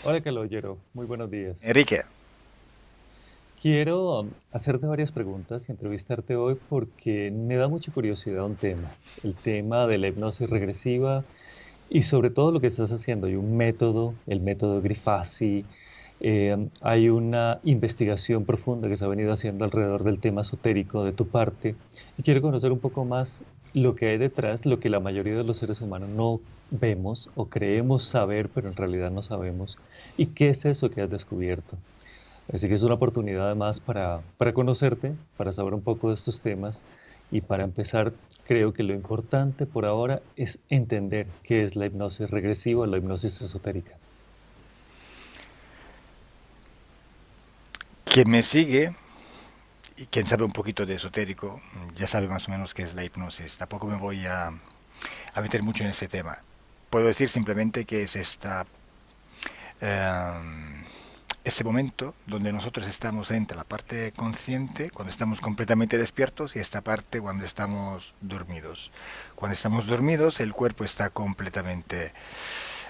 Hola, Calogero. Muy buenos días. Enrique, Quiero hacerte varias preguntas y entrevistarte hoy porque me da mucha curiosidad un tema, el tema de la hipnosis regresiva y sobre todo lo que estás haciendo. Hay un método, el método Grifasi. Hay una investigación profunda que se ha venido haciendo alrededor del tema esotérico de tu parte y quiero conocer un poco más lo que hay detrás, lo que la mayoría de los seres humanos no vemos o creemos saber, pero en realidad no sabemos. ¿Y qué es eso que has descubierto? Así que es una oportunidad además para conocerte, para saber un poco de estos temas y para empezar, creo que lo importante por ahora es entender qué es la hipnosis regresiva o la hipnosis esotérica. quien me sigue y quien sabe un poquito de esotérico, ya sabe más o menos qué es la hipnosis. Tampoco me voy a meter mucho en ese tema. Puedo decir simplemente que es eh, ese momento donde nosotros estamos entre la parte consciente, cuando estamos completamente despiertos, y esta parte cuando estamos dormidos. Cuando estamos dormidos, el cuerpo está completamente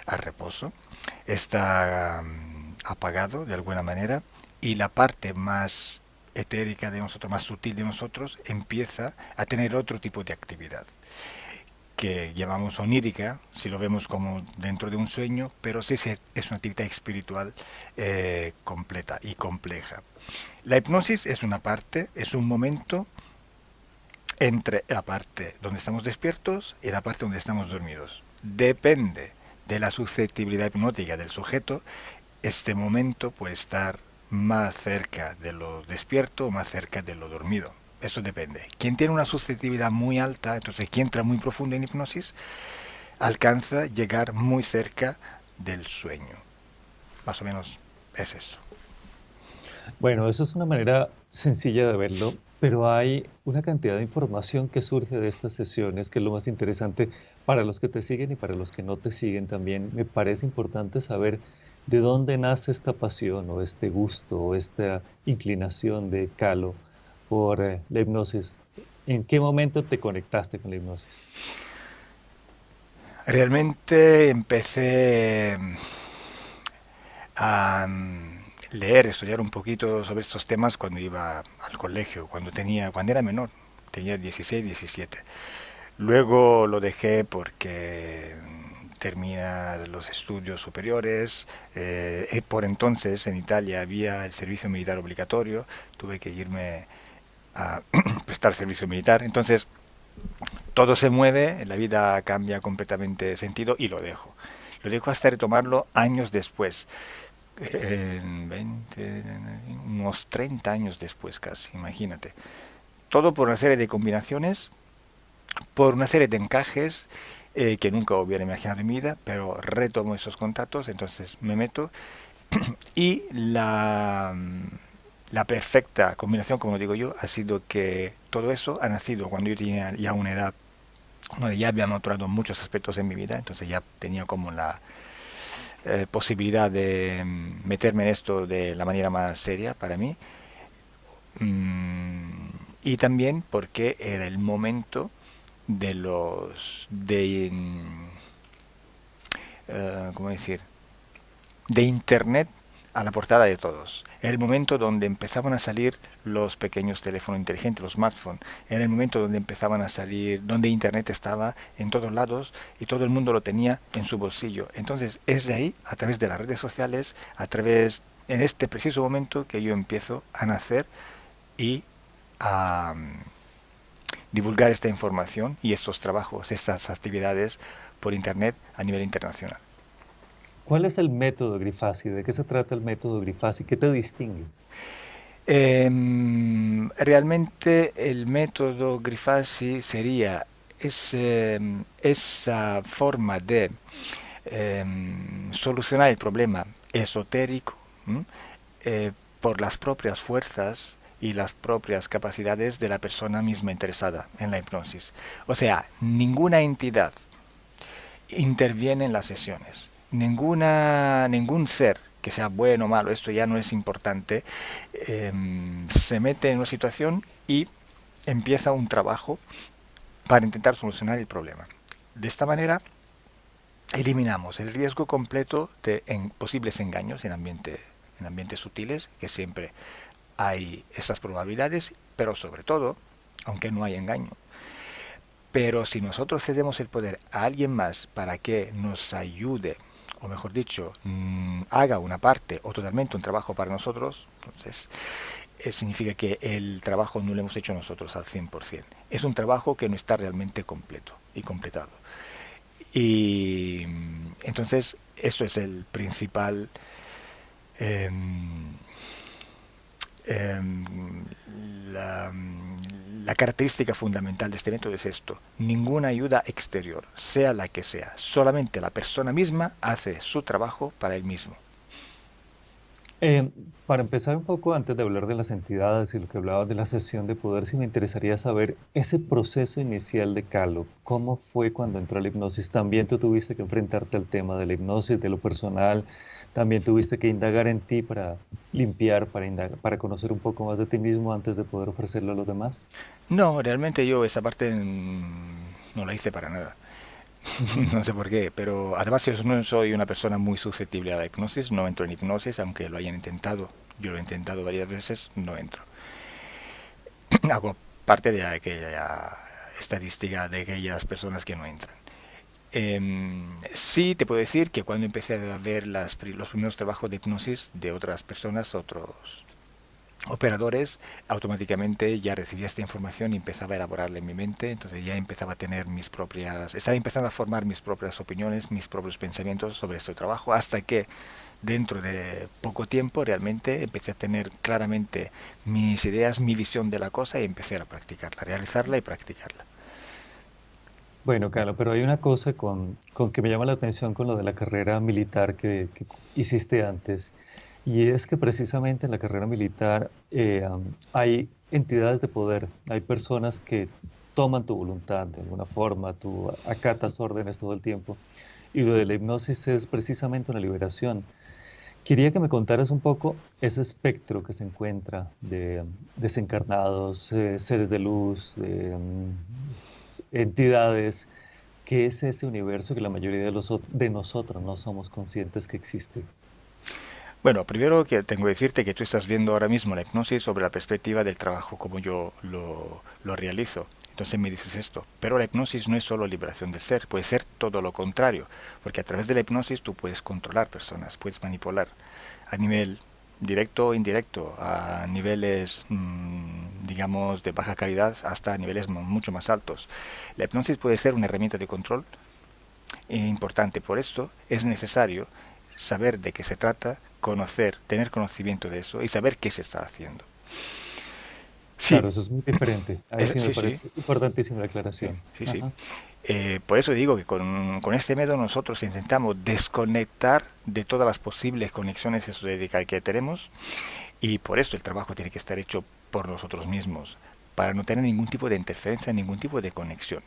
a reposo, está apagado de alguna manera, y la parte más etérica de nosotros, más sutil de nosotros, empieza a tener otro tipo de actividad que llamamos onírica, si lo vemos como dentro de un sueño, pero sí es una actividad espiritual completa y compleja. La hipnosis es una parte, es un momento entre la parte donde estamos despiertos y la parte donde estamos dormidos. Depende de la susceptibilidad hipnótica del sujeto, este momento puede estar más cerca de lo despierto o más cerca de lo dormido. Eso depende. Quien tiene una susceptibilidad muy alta, entonces quien entra muy profundo en hipnosis, alcanza a llegar muy cerca del sueño. Más o menos es eso. Bueno, esa es una manera sencilla de verlo, pero hay una cantidad de información que surge de estas sesiones, que es lo más interesante para los que te siguen y para los que no te siguen también. Me parece importante saber de dónde nace esta pasión o este gusto o esta inclinación de Calo por la hipnosis. ¿En qué momento te conectaste con la hipnosis? Realmente empecé a leer, estudiar un poquito sobre estos temas cuando iba al colegio, cuando era menor, tenía 16, 17. Luego lo dejé porque termina los estudios superiores. Por entonces en Italia había el servicio militar obligatorio, tuve que irme a prestar servicio militar. Entonces todo se mueve, la vida cambia completamente de sentido y lo dejo. Lo dejo hasta retomarlo años después, en 20, unos 30 años después casi, imagínate. Todo por una serie de combinaciones, por una serie de encajes que nunca hubiera imaginado en mi vida, pero retomo esos contactos, entonces me meto y la perfecta combinación, como digo yo, ha sido que todo eso ha nacido cuando yo tenía ya una edad donde ya había madurado muchos aspectos en mi vida, entonces ya tenía como la posibilidad de meterme en esto de la manera más seria para mí. Mm, y también porque era el momento de ¿cómo decir? De Internet a la portada de todos. Era el momento donde empezaban a salir los pequeños teléfonos inteligentes, los smartphones. Era el momento donde empezaban a salir, donde Internet estaba en todos lados y todo el mundo lo tenía en su bolsillo. Entonces es de ahí, a través de las redes sociales, en este preciso momento que yo empiezo a nacer y a divulgar esta información y estos trabajos, estas actividades por Internet a nivel internacional. ¿Cuál es el método Grifasi? ¿De qué se trata el método Grifasi? ¿Qué te distingue? Realmente el método Grifasi sería esa forma de solucionar el problema esotérico, ¿m? eh, por las propias fuerzas y las propias capacidades de la persona misma interesada en la hipnosis. O sea, ninguna entidad interviene en las sesiones. Ningún ser, que sea bueno o malo, esto ya no es importante, se mete en una situación y empieza un trabajo para intentar solucionar el problema. De esta manera eliminamos el riesgo completo de posibles engaños en ambientes sutiles, que siempre hay esas probabilidades, pero sobre todo, aunque no hay engaño. Pero si nosotros cedemos el poder a alguien más para que nos ayude, o mejor dicho, haga una parte o totalmente un trabajo para nosotros, entonces significa que el trabajo no lo hemos hecho nosotros al 100%. Es un trabajo que no está realmente completo y completado. Y entonces eso es el principal eh, eh, la, la característica fundamental de este método es esto: ninguna ayuda exterior, sea la que sea, solamente la persona misma hace su trabajo para él mismo. Eh, para empezar un poco, antes de hablar de las entidades y lo que hablabas de la sesión de poder, sí me interesaría saber ese proceso inicial de Calo. ¿Cómo fue cuando entró a la hipnosis? ¿También tú tuviste que enfrentarte al tema de la hipnosis, de lo personal? ¿También tuviste que indagar en ti para limpiar, para conocer un poco más de ti mismo antes de poder ofrecerlo a los demás? No, realmente yo esa parte no la hice para nada. Ujú. No sé por qué, pero además yo no soy una persona muy susceptible a la hipnosis, no entro en hipnosis, aunque lo hayan intentado. Yo lo he intentado varias veces, no entro. Hago parte de aquella estadística de aquellas personas que no entran. Sí, te puedo decir que cuando empecé a ver los primeros trabajos de hipnosis de otras personas, otros operadores, automáticamente ya recibía esta información y empezaba a elaborarla en mi mente, entonces ya empezaba a tener estaba empezando a formar mis propias opiniones, mis propios pensamientos sobre este trabajo, hasta que dentro de poco tiempo realmente empecé a tener claramente mis ideas, mi visión de la cosa y empecé a practicarla, a realizarla y practicarla. Bueno, Carlos, pero hay una cosa con que me llama la atención con lo de la carrera militar que hiciste antes, y es que precisamente en la carrera militar hay entidades de poder, hay personas que toman tu voluntad de alguna forma, tú acatas órdenes todo el tiempo, y lo de la hipnosis es precisamente una liberación. Quería que me contaras un poco ese espectro que se encuentra de desencarnados, seres de luz, entidades. ¿Qué es ese universo que la mayoría de nosotros no somos conscientes que existe? Bueno, primero que tengo que decirte que tú estás viendo ahora mismo la hipnosis sobre la perspectiva del trabajo como yo lo realizo. Entonces me dices esto, pero la hipnosis no es solo liberación del ser, puede ser todo lo contrario, porque a través de la hipnosis tú puedes controlar personas, puedes manipular a nivel directo o indirecto, a niveles, digamos, de baja calidad hasta a niveles mucho más altos. La hipnosis puede ser una herramienta de control importante. Por esto es necesario saber de qué se trata, conocer, tener conocimiento de eso y saber qué se está haciendo. Sí, Claro, eso es muy diferente. Ahí sí me sí, sí, parece importantísima la sí, aclaración. sí, sí. Ajá. Por eso digo que con este método nosotros intentamos desconectar de todas las posibles conexiones esotéricas que tenemos, y por eso el trabajo tiene que estar hecho por nosotros mismos, para no tener ningún tipo de interferencia, ningún tipo de conexión.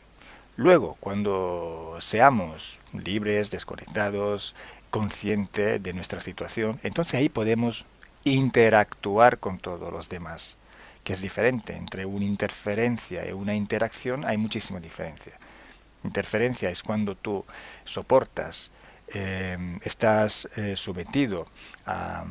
Luego, cuando seamos libres, desconectados, conscientes de nuestra situación, entonces ahí podemos interactuar con todos los demás, que es diferente. Entre una interferencia y una interacción hay muchísima diferencia. Interferencia es cuando tú soportas, estás sometido a,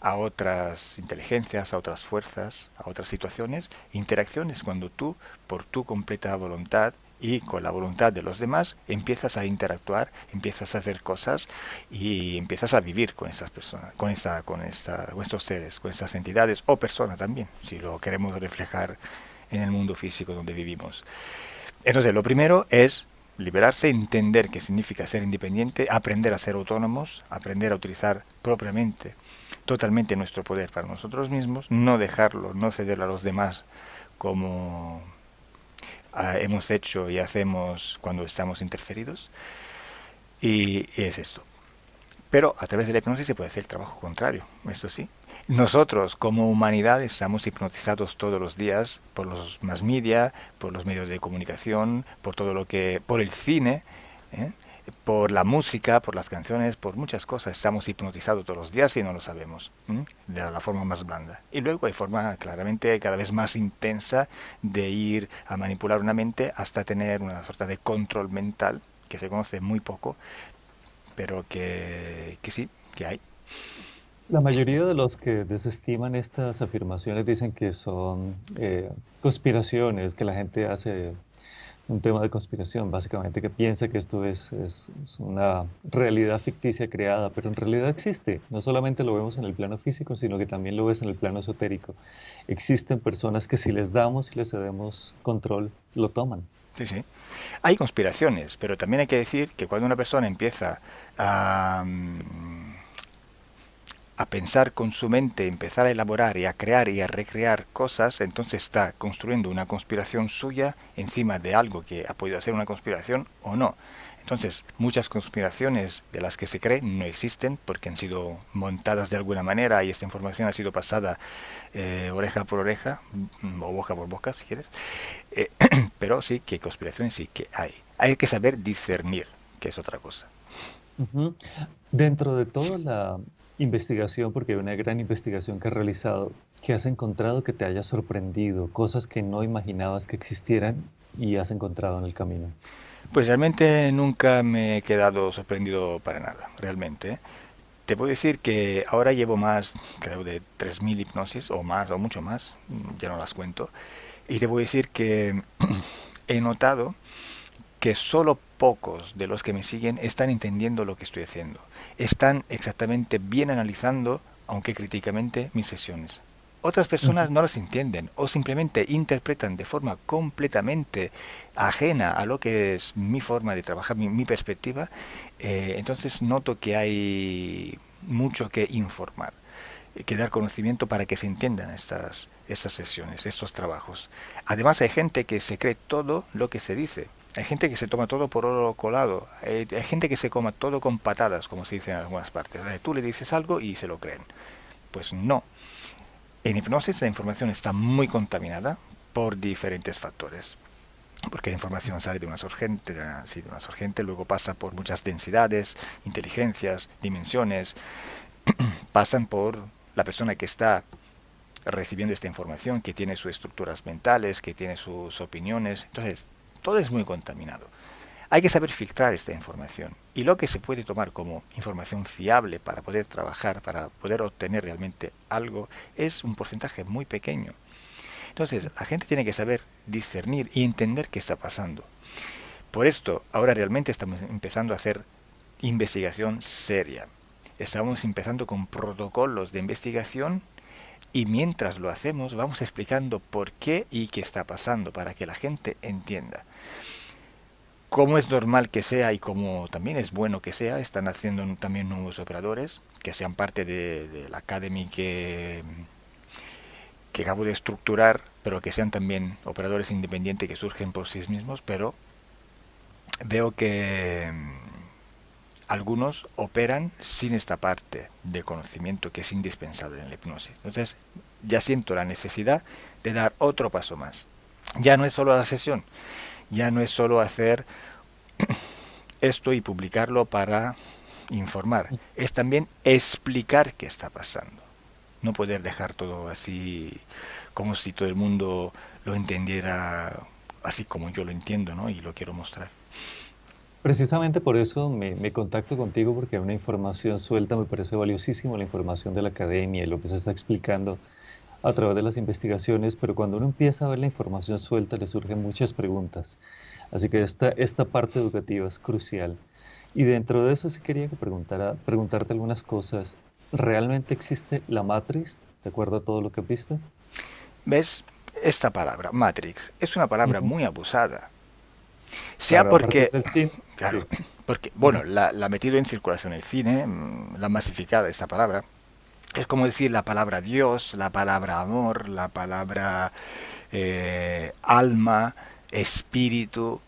a otras inteligencias, a otras fuerzas, a otras situaciones. Interacción es cuando tú, por tu completa voluntad y con la voluntad de los demás, empiezas a interactuar, empiezas a hacer cosas y empiezas a vivir con estas personas, con estos seres, con estas entidades o personas también, si lo queremos reflejar en el mundo físico donde vivimos. Entonces, lo primero es liberarse, entender qué significa ser independiente, aprender a ser autónomos, aprender a utilizar propiamente, totalmente nuestro poder para nosotros mismos, no dejarlo, no cederlo a los demás como hemos hecho y hacemos cuando estamos interferidos. Y es esto. Pero a través de la hipnosis se puede hacer el trabajo contrario, eso sí. Nosotros como humanidad estamos hipnotizados todos los días por los más media, por los medios de comunicación, por todo lo que, por el cine, ¿eh? Por la música, por las canciones, por muchas cosas. Estamos hipnotizados todos los días y no lo sabemos, ¿eh? De la forma más blanda. Y luego hay forma claramente cada vez más intensa de ir a manipular una mente hasta tener una suerte de control mental que se conoce muy poco, pero que sí, que hay. La mayoría de los que desestiman estas afirmaciones dicen que son conspiraciones, que la gente hace un tema de conspiración, básicamente que piensa que esto es una realidad ficticia creada, pero en realidad existe. No solamente lo vemos en el plano físico, sino que también lo ves en el plano esotérico. Existen personas que si les damos y les cedemos control, lo toman. Sí, sí. Hay conspiraciones, pero también hay que decir que cuando una persona empieza a, a pensar con su mente, empezar a elaborar y a crear y a recrear cosas, entonces está construyendo una conspiración suya encima de algo que ha podido ser una conspiración o no. Entonces, muchas conspiraciones de las que se cree no existen porque han sido montadas de alguna manera y esta información ha sido pasada oreja por oreja o boca por boca, si quieres. Eh, pero sí que conspiraciones sí que hay. Hay que saber discernir, que es otra cosa. Ujú. Dentro de toda la investigación, porque hay una gran investigación que has realizado, ¿qué has encontrado que te haya sorprendido? Cosas que no imaginabas que existieran y has encontrado en el camino. Pues realmente nunca me he quedado sorprendido para nada, realmente. Te puedo decir que ahora llevo más, creo, de 3.000 hipnosis o más, o mucho más, ya no las cuento. Y te voy a decir que he notado que solo pocos de los que me siguen están entendiendo lo que estoy haciendo. Están exactamente bien analizando, aunque críticamente, mis sesiones. Otras personas Ujú. no las entienden o simplemente interpretan de forma completamente ajena a lo que es mi forma de trabajar, mi perspectiva. Entonces noto que hay mucho que informar, que dar conocimiento para que se entiendan estas sesiones, estos trabajos. Además hay gente que se cree todo lo que se dice. Hay gente que se toma todo por oro colado. Hay gente que se coma todo con patadas, como se dice en algunas partes. Tú le dices algo y se lo creen. Pues no. En hipnosis la información está muy contaminada por diferentes factores. Porque la información sale de una sorgente, sí, de una sorgente, luego pasa por muchas densidades, inteligencias, dimensiones, pasan por la persona que está recibiendo esta información, que tiene sus estructuras mentales, que tiene sus opiniones. Entonces, todo es muy contaminado. Hay que saber filtrar esta información y lo que se puede tomar como información fiable para poder trabajar, para poder obtener realmente algo, es un porcentaje muy pequeño. Entonces, la gente tiene que saber discernir y entender qué está pasando. Por esto, ahora realmente estamos empezando a hacer investigación seria. Estamos empezando con protocolos de investigación y mientras lo hacemos vamos explicando por qué y qué está pasando para que la gente entienda. Como es normal que sea y como también es bueno que sea, están haciendo también nuevos operadores que sean parte de la Academy que acabo de estructurar, pero que sean también operadores independientes que surgen por sí mismos, pero veo que algunos operan sin esta parte de conocimiento que es indispensable en la hipnosis. Entonces, ya siento la necesidad de dar otro paso más. Ya no es solo la sesión, ya no es solo hacer esto y publicarlo para informar, es también explicar qué está pasando. No poder dejar todo así como si todo el mundo lo entendiera así como yo lo entiendo, ¿no? Y lo quiero mostrar. Precisamente por eso me contacto contigo, porque una información suelta me parece valiosísimo, la información de la academia y lo que se está explicando a través de las investigaciones, pero cuando uno empieza a ver la información suelta le surgen muchas preguntas. Así que esta parte educativa es crucial. Y dentro de eso sí quería que preguntarte algunas cosas. ¿Realmente existe la Matrix, de acuerdo a todo lo que has visto? ¿Ves? Esta palabra, Matrix, es una palabra Ujú. muy abusada. Sea Claro, a partir porque, del cine, claro, sí. porque, bueno, Ujú. la ha metido en circulación el cine, la masificada esta palabra. Es como decir la palabra Dios, la palabra amor, la palabra alma, espíritu.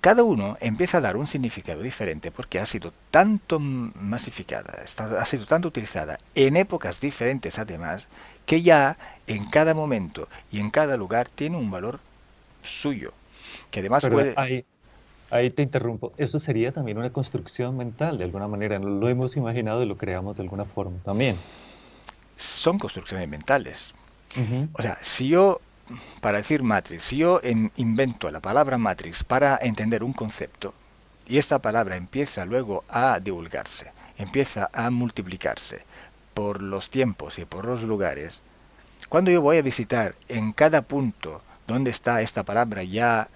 Cada uno empieza a dar un significado diferente porque ha sido tanto masificada, ha sido tanto utilizada en épocas diferentes además, que ya en cada momento y en cada lugar tiene un valor suyo, que además Pero puede... ahí te interrumpo. Eso sería también una construcción mental, de alguna manera. No lo hemos imaginado y lo creamos de alguna forma también. Son construcciones mentales. Ujú. O sea, si yo, para decir Matrix, si yo invento la palabra Matrix para entender un concepto, y esta palabra empieza luego a divulgarse, empieza a multiplicarse por los tiempos y por los lugares, cuando yo voy a visitar en cada punto donde está esta palabra ya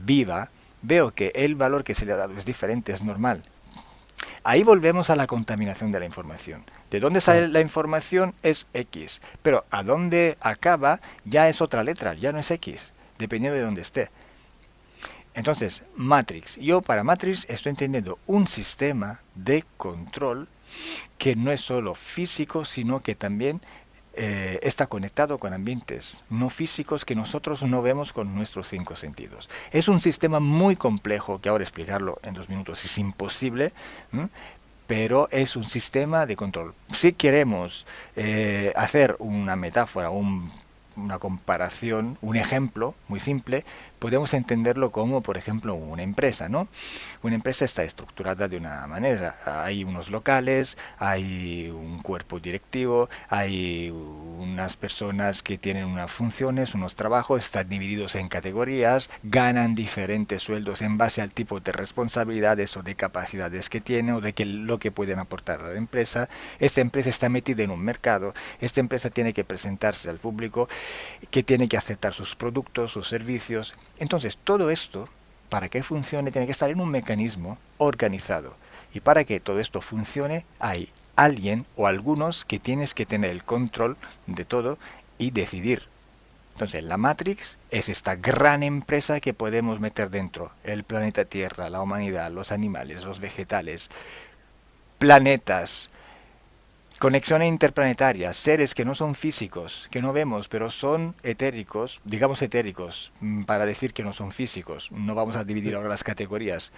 viva, veo que el valor que se le ha dado es diferente, es normal. Ahí volvemos a la contaminación de la información. De dónde sale Claro. la información es X, pero a dónde acaba ya es otra letra, ya no es X, dependiendo de dónde esté. Entonces, Matrix. Yo para Matrix estoy entendiendo un sistema de control que no es solo físico, sino que también está conectado con ambientes no físicos que nosotros no vemos con nuestros cinco sentidos. Es un sistema muy complejo que ahora explicarlo en 2 minutos es imposible, ¿m? Pero es un sistema de control. Si queremos hacer una metáfora, una comparación, un ejemplo muy simple, podemos entenderlo como, por ejemplo, una empresa, ¿no? Una empresa está estructurada de una manera. Hay unos locales, hay un cuerpo directivo, hay unas personas que tienen unas funciones, unos trabajos, están divididos en categorías, ganan diferentes sueldos en base al tipo de responsabilidades o de capacidades que tienen o de lo que pueden aportar a la empresa. Esta empresa está metida en un mercado, esta empresa tiene que presentarse al público, que tiene que aceptar sus productos, sus servicios. Entonces, todo esto, para que funcione, tiene que estar en un mecanismo organizado. Y para que todo esto funcione, hay alguien o algunos que tienes que tener el control de todo y decidir. Entonces, la Matrix es esta gran empresa que podemos meter dentro. El planeta Tierra, la humanidad, los animales, los vegetales, planetas, conexiones interplanetarias, seres que no son físicos, que no vemos, pero son etéricos, digamos etéricos, para decir que no son físicos. No vamos a dividir Sí. ahora las categorías.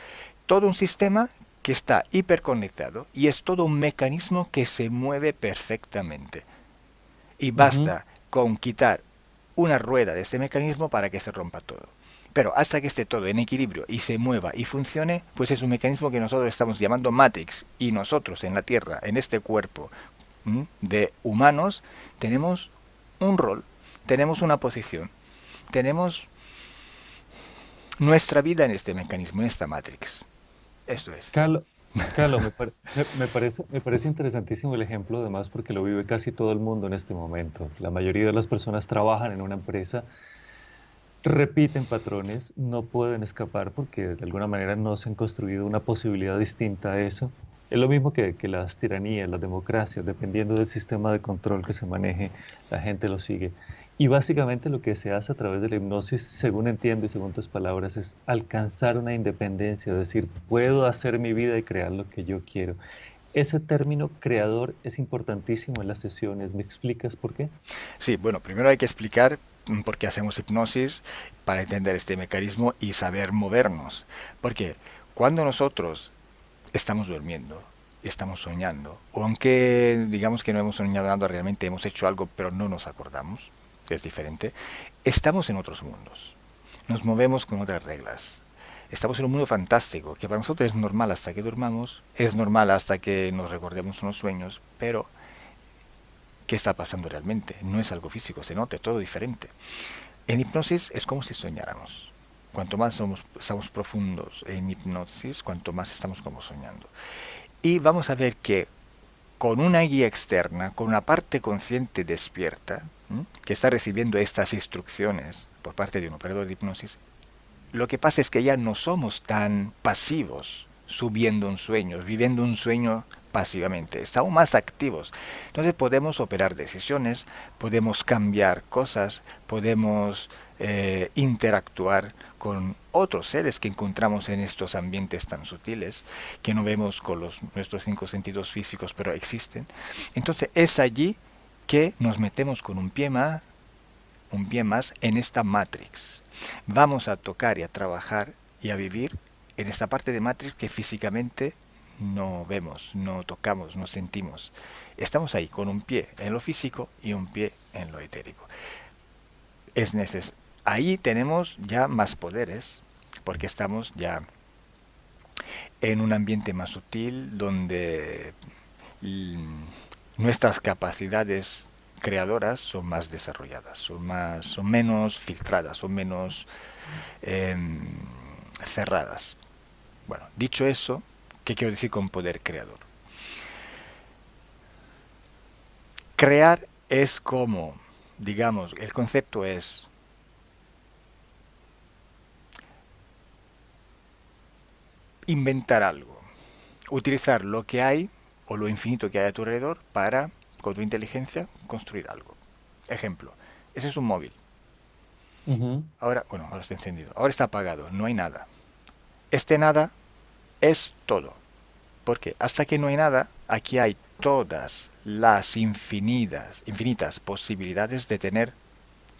Todo un sistema que está hiperconectado y es todo un mecanismo que se mueve perfectamente. Y Ujú. basta con quitar una rueda de este mecanismo para que se rompa todo. Pero hasta que esté todo en equilibrio y se mueva y funcione, pues es un mecanismo que nosotros estamos llamando Matrix. Y nosotros en la Tierra, en este cuerpo de humanos, tenemos un rol, tenemos una posición, tenemos nuestra vida en este mecanismo, en esta Matrix. Esto es. Carlos, Carlos, me parece interesantísimo el ejemplo, además, porque lo vive casi todo el mundo en este momento. La mayoría de las personas trabajan en una empresa, repiten patrones, no pueden escapar porque de alguna manera no se han construido una posibilidad distinta a eso. Es lo mismo que las tiranías, las democracias, dependiendo del sistema de control que se maneje, la gente lo sigue. Y básicamente lo que se hace a través de la hipnosis, según entiendo y según tus palabras, es alcanzar una independencia, es decir, puedo hacer mi vida y crear lo que yo quiero. Ese término creador es importantísimo en las sesiones. ¿Me explicas por qué? Sí, bueno, primero hay que explicar por qué hacemos hipnosis para entender este mecanismo y saber movernos. Porque cuando nosotros estamos durmiendo, estamos soñando, o aunque digamos que no hemos soñado nada, realmente hemos hecho algo pero no nos acordamos, que es diferente, estamos en otros mundos, nos movemos con otras reglas. Estamos en un mundo fantástico, que para nosotros es normal hasta que durmamos, es normal hasta que nos recordemos unos sueños, pero ¿qué está pasando realmente? No es algo físico, se nota todo diferente. En hipnosis es como si soñáramos. Cuanto más estamos profundos en hipnosis, cuanto más estamos como soñando. Y vamos a ver que con una guía externa, con una parte consciente despierta, que está recibiendo estas instrucciones por parte de un operador de hipnosis, lo que pasa es que ya no somos tan pasivos subiendo un sueño, viviendo un sueño pasivamente. Estamos más activos. Entonces podemos operar decisiones, podemos cambiar cosas, podemos interactuar con otros seres que encontramos en estos ambientes tan sutiles, que no vemos con nuestros cinco sentidos físicos, pero existen. Entonces es allí que nos metemos con un pie más en esta Matrix. Vamos a tocar y a trabajar y a vivir en esta parte de Matrix que físicamente no vemos, no tocamos, no sentimos. Estamos ahí con un pie en lo físico y un pie en lo etérico. Ahí tenemos ya más poderes porque estamos ya en un ambiente más sutil donde nuestras capacidades creadoras son más desarrolladas, son menos filtradas, son menos eh, cerradas. Bueno, dicho eso, ¿qué quiero decir con poder creador? Crear es como, digamos, el concepto es inventar algo, utilizar lo que hay o lo infinito que hay a tu alrededor para, con tu inteligencia, construir algo. Ejemplo, ese es un móvil. Ujú, Ahora, bueno, ahora está encendido. Ahora está apagado, no hay nada. Este nada es todo. Porque hasta que no hay nada, aquí hay todas las infinitas posibilidades de tener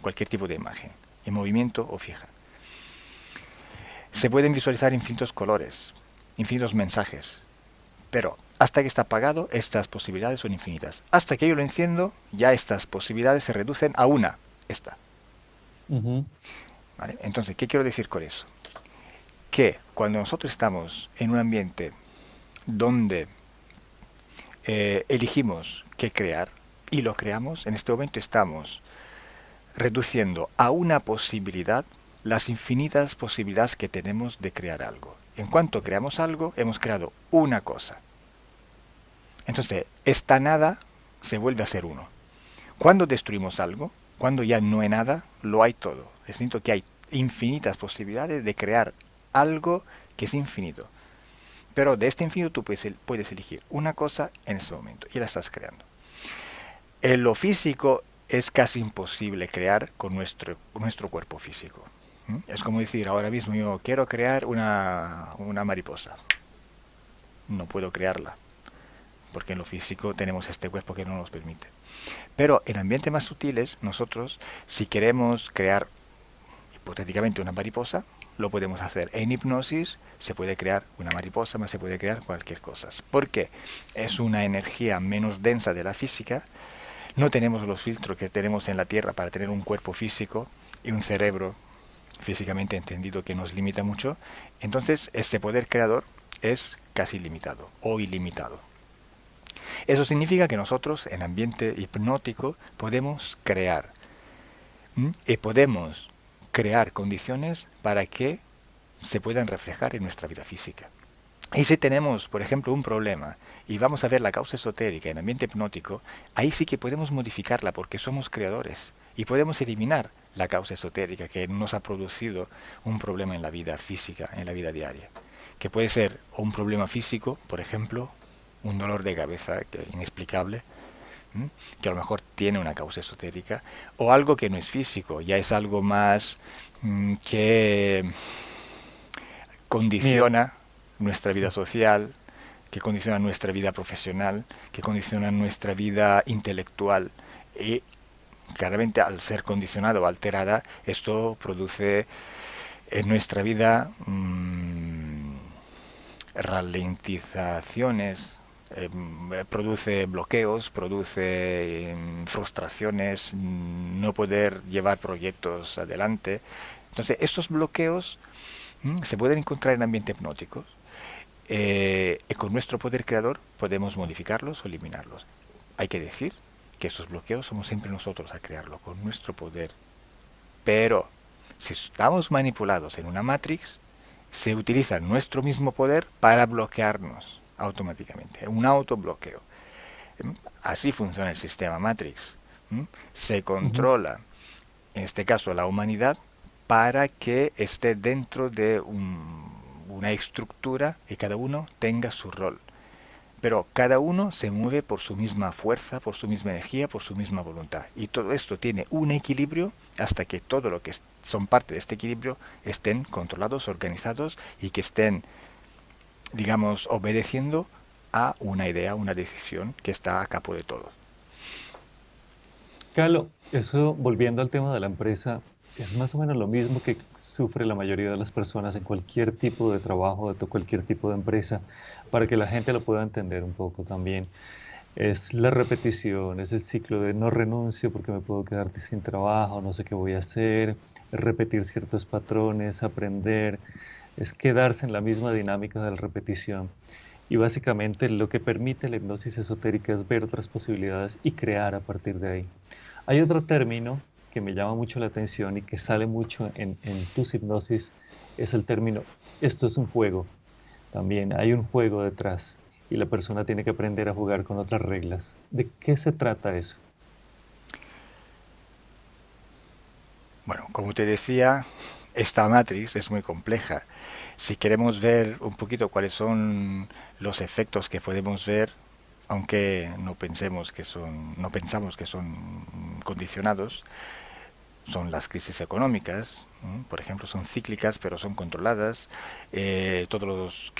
cualquier tipo de imagen, en movimiento o fija. Se pueden visualizar infinitos colores, infinitos mensajes, pero hasta que está apagado, estas posibilidades son infinitas. Hasta que yo lo enciendo, ya estas posibilidades se reducen a una, esta. ujú. ¿Vale? Entonces, ¿qué quiero decir con eso? Que cuando nosotros estamos en un ambiente donde elegimos qué crear y lo creamos, en este momento estamos reduciendo a una posibilidad las infinitas posibilidades que tenemos de crear algo. En cuanto creamos algo, hemos creado una cosa. Entonces, esta nada se vuelve a ser uno. Cuando destruimos algo, cuando ya no hay nada, lo hay todo. Es decir, que hay infinitas posibilidades de crear algo que es infinito. Pero de este infinito tú puedes elegir una cosa en ese momento y la estás creando. En lo físico es casi imposible crear con nuestro cuerpo físico. ¿Mm? Es como decir, ahora mismo yo quiero crear una mariposa. No puedo crearla, porque en lo físico tenemos este cuerpo que no nos permite. Pero en ambientes más sutiles, nosotros, si queremos crear hipotéticamente una mariposa, lo podemos hacer. En hipnosis se puede crear una mariposa, más se puede crear cualquier cosa. Porque es una energía menos densa de la física. No tenemos los filtros que tenemos en la Tierra para tener un cuerpo físico y un cerebro físicamente entendido que nos limita mucho. Entonces, este poder creador es casi limitado o ilimitado. Eso significa que nosotros, en ambiente hipnótico, podemos crear. Y podemos crear condiciones para que se puedan reflejar en nuestra vida física. Y si tenemos, por ejemplo, un problema y vamos a ver la causa esotérica en ambiente hipnótico, ahí sí que podemos modificarla porque somos creadores y podemos eliminar la causa esotérica que nos ha producido un problema en la vida física, en la vida diaria. Que puede ser un problema físico, por ejemplo, un dolor de cabeza inexplicable, que a lo mejor tiene una causa esotérica, o algo que no es físico, ya es algo más que Miedos. condiciona nuestra vida social, que condiciona nuestra vida profesional, que condiciona nuestra vida intelectual y claramente al ser condicionada o alterada, esto produce en nuestra vida ralentizaciones, produce bloqueos, produce frustraciones, no poder llevar proyectos adelante. Entonces, estos bloqueos se pueden encontrar en ambientes hipnóticos. Y con nuestro poder creador podemos modificarlos o eliminarlos. Hay que decir que estos bloqueos somos siempre nosotros a crearlo con nuestro poder. Pero si estamos manipulados en una matrix, se utiliza nuestro mismo poder para bloquearnos automáticamente. Un autobloqueo. Así funciona el sistema Matrix. Se Ujú. controla, en este caso, la humanidad para que esté dentro de una estructura y cada uno tenga su rol. Pero cada uno se mueve por su misma fuerza, por su misma energía, por su misma voluntad. Y todo esto tiene un equilibrio hasta que todo lo que son parte de este equilibrio estén controlados, organizados y que estén, digamos, obedeciendo a una idea, una decisión que está a capo de todo. Carlos, eso volviendo al tema de la empresa, es más o menos lo mismo que sufre la mayoría de las personas en cualquier tipo de trabajo, cualquier tipo de empresa, para que la gente lo pueda entender un poco también. Es la repetición, es el ciclo de no renuncio porque me puedo quedar sin trabajo, no sé qué voy a hacer, repetir ciertos patrones, aprender, es quedarse en la misma dinámica de la repetición. Y básicamente lo que permite la hipnosis esotérica es ver otras posibilidades y crear a partir de ahí. Hay otro término que me llama mucho la atención y que sale mucho en tus hipnosis, es el término, esto es un juego. también hay un juego detrás y la persona tiene que aprender a jugar con otras reglas. ¿De qué se trata eso? Bueno, como te decía, esta matriz es muy compleja. Si queremos ver un poquito cuáles son los efectos que podemos ver, aunque no pensamos que son condicionados, son las crisis económicas, por ejemplo, son cíclicas pero son controladas. Todos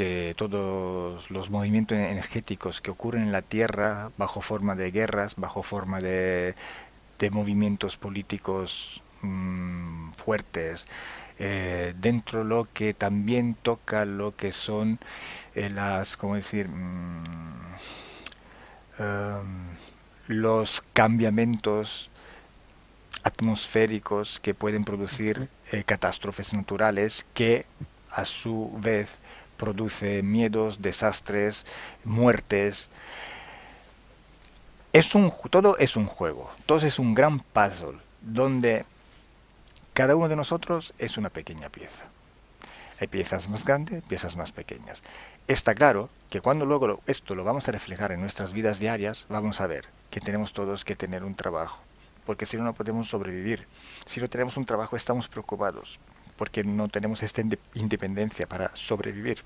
los movimientos energéticos que ocurren en la Tierra bajo forma de guerras, bajo forma de movimientos políticos fuertes, dentro lo que también toca lo que son ¿cómo decir? Em, los cambiamientos atmosféricos que pueden producir catástrofes naturales que a su vez produce miedos, desastres, muertes. Todo es un juego, todo es un gran puzzle donde cada uno de nosotros es una pequeña pieza. Hay piezas más grandes, piezas más pequeñas. Está claro que cuando luego esto lo vamos a reflejar en nuestras vidas diarias, vamos a ver que tenemos todos que tener un trabajo, porque si no, no podemos sobrevivir. Si no tenemos un trabajo, estamos preocupados, porque no tenemos esta independencia para sobrevivir.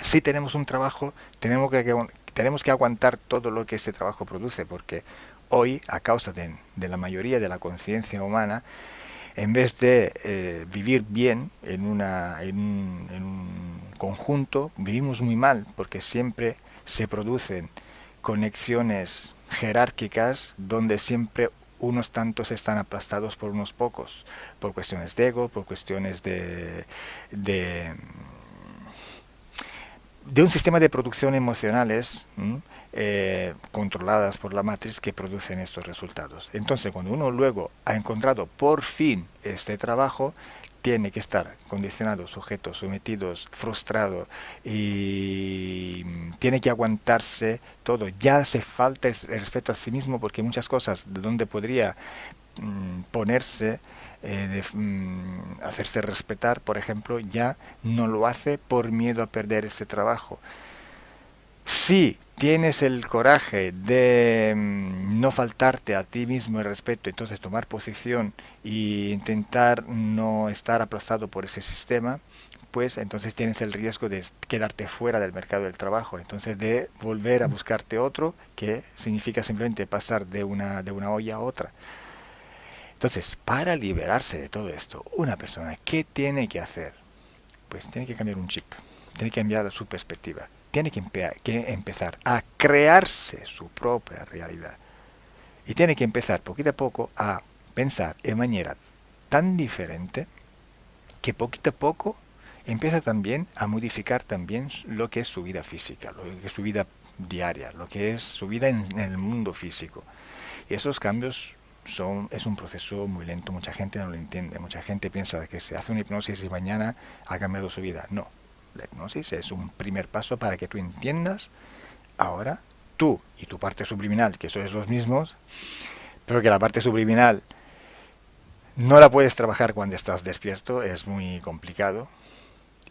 Si tenemos un trabajo, tenemos que aguantar todo lo que este trabajo produce, porque hoy, a causa de la mayoría de la conciencia humana, en vez de vivir bien en un conjunto, vivimos muy mal porque siempre se producen conexiones jerárquicas donde siempre unos tantos están aplastados por unos pocos, por cuestiones de ego, por cuestiones de de un sistema de producción emocionales controladas por la matriz que producen estos resultados. Entonces, cuando uno luego ha encontrado por fin este trabajo, tiene que estar condicionado, sujeto, sometido, frustrado y tiene que aguantarse todo. Ya hace falta el respeto a sí mismo porque muchas cosas de donde podría ponerse, hacerse respetar, por ejemplo, ya no lo hace por miedo a perder ese trabajo. Si tienes el coraje de no faltarte a ti mismo el respeto, entonces tomar posición e intentar no estar aplastado por ese sistema, pues entonces tienes el riesgo de quedarte fuera del mercado del trabajo, entonces de volver a buscarte otro, que significa simplemente pasar de una olla a otra. Entonces, para liberarse de todo esto, una persona, ¿qué tiene que hacer? Pues tiene que cambiar un chip, tiene que cambiar su perspectiva, tiene que empezar a crearse su propia realidad. Y tiene que empezar poquito a poco a pensar en manera tan diferente que poquito a poco empieza también a modificar también lo que es su vida física, lo que es su vida diaria, lo que es su vida en el mundo físico. Y esos cambios es un proceso muy lento, mucha gente no lo entiende, mucha gente piensa que se hace una hipnosis y mañana ha cambiado su vida. No, la hipnosis es un primer paso para que tú entiendas ahora tú y tu parte subliminal, que sois los mismos, pero que la parte subliminal no la puedes trabajar cuando estás despierto, es muy complicado,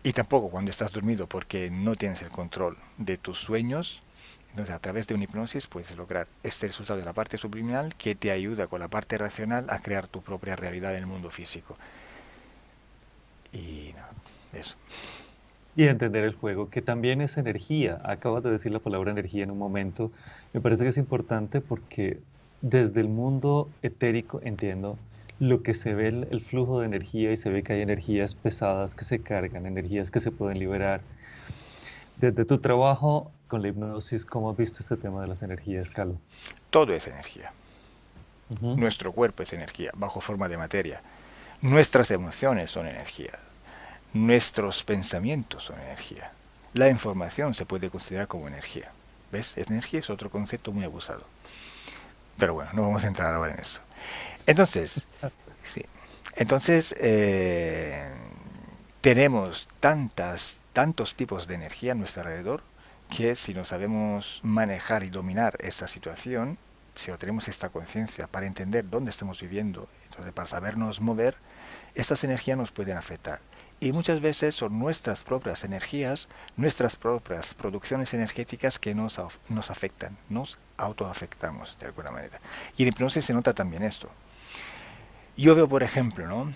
y tampoco cuando estás dormido porque no tienes el control de tus sueños. Entonces, a través de una hipnosis puedes lograr este resultado de la parte subliminal que te ayuda con la parte racional a crear tu propia realidad en el mundo físico. Y nada, eso. Y entender el juego, que también es energía. Acabas de decir la palabra energía en un momento. Me parece que es importante porque desde el mundo etérico entiendo lo que se ve el flujo de energía y se ve que hay energías pesadas que se cargan, energías que se pueden liberar. Desde tu trabajo con la hipnosis, ¿cómo has visto este tema de las energías, Calo? Todo es energía. Ujú. Nuestro cuerpo es energía, bajo forma de materia. Nuestras emociones son energía. Nuestros pensamientos son energía. La información se puede considerar como energía. ¿Ves? Energía es otro concepto muy abusado. Pero bueno, no vamos a entrar ahora en eso. Entonces, sí. Entonces, tenemos tantos tipos de energía a nuestro alrededor que si no sabemos manejar y dominar esa situación, si no tenemos esta conciencia para entender dónde estamos viviendo, entonces para sabernos mover, estas energías nos pueden afectar. Y muchas veces son nuestras propias energías, nuestras propias producciones energéticas que nos afectan, nos autoafectamos de alguna manera. Y en hipnosis se nota también esto. Yo veo, por ejemplo, ¿no?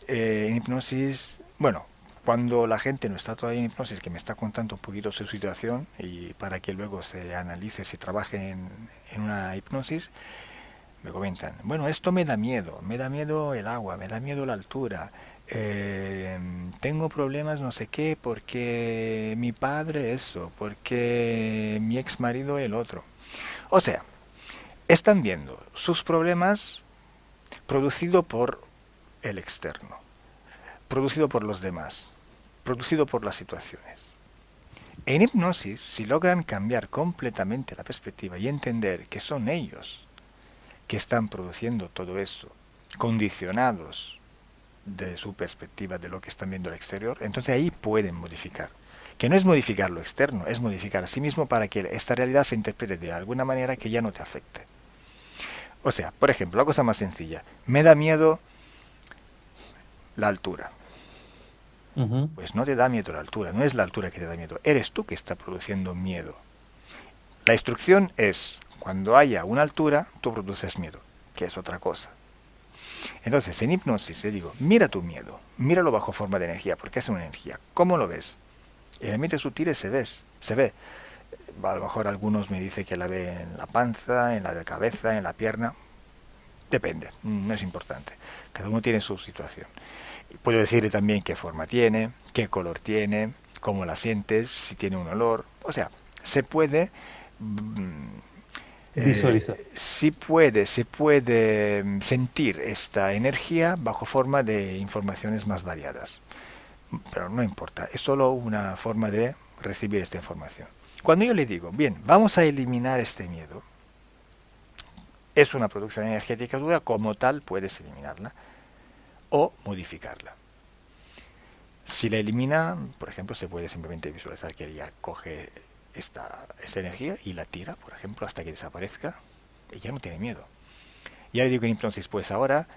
En hipnosis, bueno, cuando la gente no está todavía en hipnosis, que me está contando un poquito su situación y para que luego se analice, se trabaje en una hipnosis, me comentan, bueno, esto me da miedo el agua, me da miedo la altura, tengo problemas no sé qué, porque mi padre eso, porque mi ex marido el otro. O sea, están viendo sus problemas producido por el externo, producido por los demás, producido por las situaciones. En hipnosis, si logran cambiar completamente la perspectiva y entender que son ellos que están produciendo todo esto, condicionados de su perspectiva de lo que están viendo al exterior, entonces ahí pueden modificar. Que no es modificar lo externo, es modificar a sí mismo para que esta realidad se interprete de alguna manera que ya no te afecte. O sea, por ejemplo, la cosa más sencilla, me da miedo la altura. Ujú. Pues no te da miedo la altura, no es la altura que te da miedo, eres tú que está produciendo miedo. La instrucción es, cuando haya una altura, tú produces miedo, que es otra cosa. Entonces, en hipnosis le digo, mira tu miedo, míralo bajo forma de energía, porque es una energía. ¿Cómo lo ves? En ambientes sutiles se ve. A lo mejor algunos me dicen que la ve en la panza, en la cabeza, en la pierna. Depende, no es importante. Cada uno tiene su situación. Puedo decirle también qué forma tiene, qué color tiene, cómo la sientes, si tiene un olor. O sea, se puede Visualizar. se puede sentir esta energía bajo forma de informaciones más variadas. Pero no importa, es solo una forma de recibir esta información. Cuando yo le digo, bien, vamos a eliminar este miedo, es una producción energética dura, como tal puedes eliminarla o modificarla. Si la elimina, por ejemplo, se puede simplemente visualizar que ella coge esta energía y la tira, por ejemplo, hasta que desaparezca. Ella no tiene miedo. Ya le digo entonces, pues ahora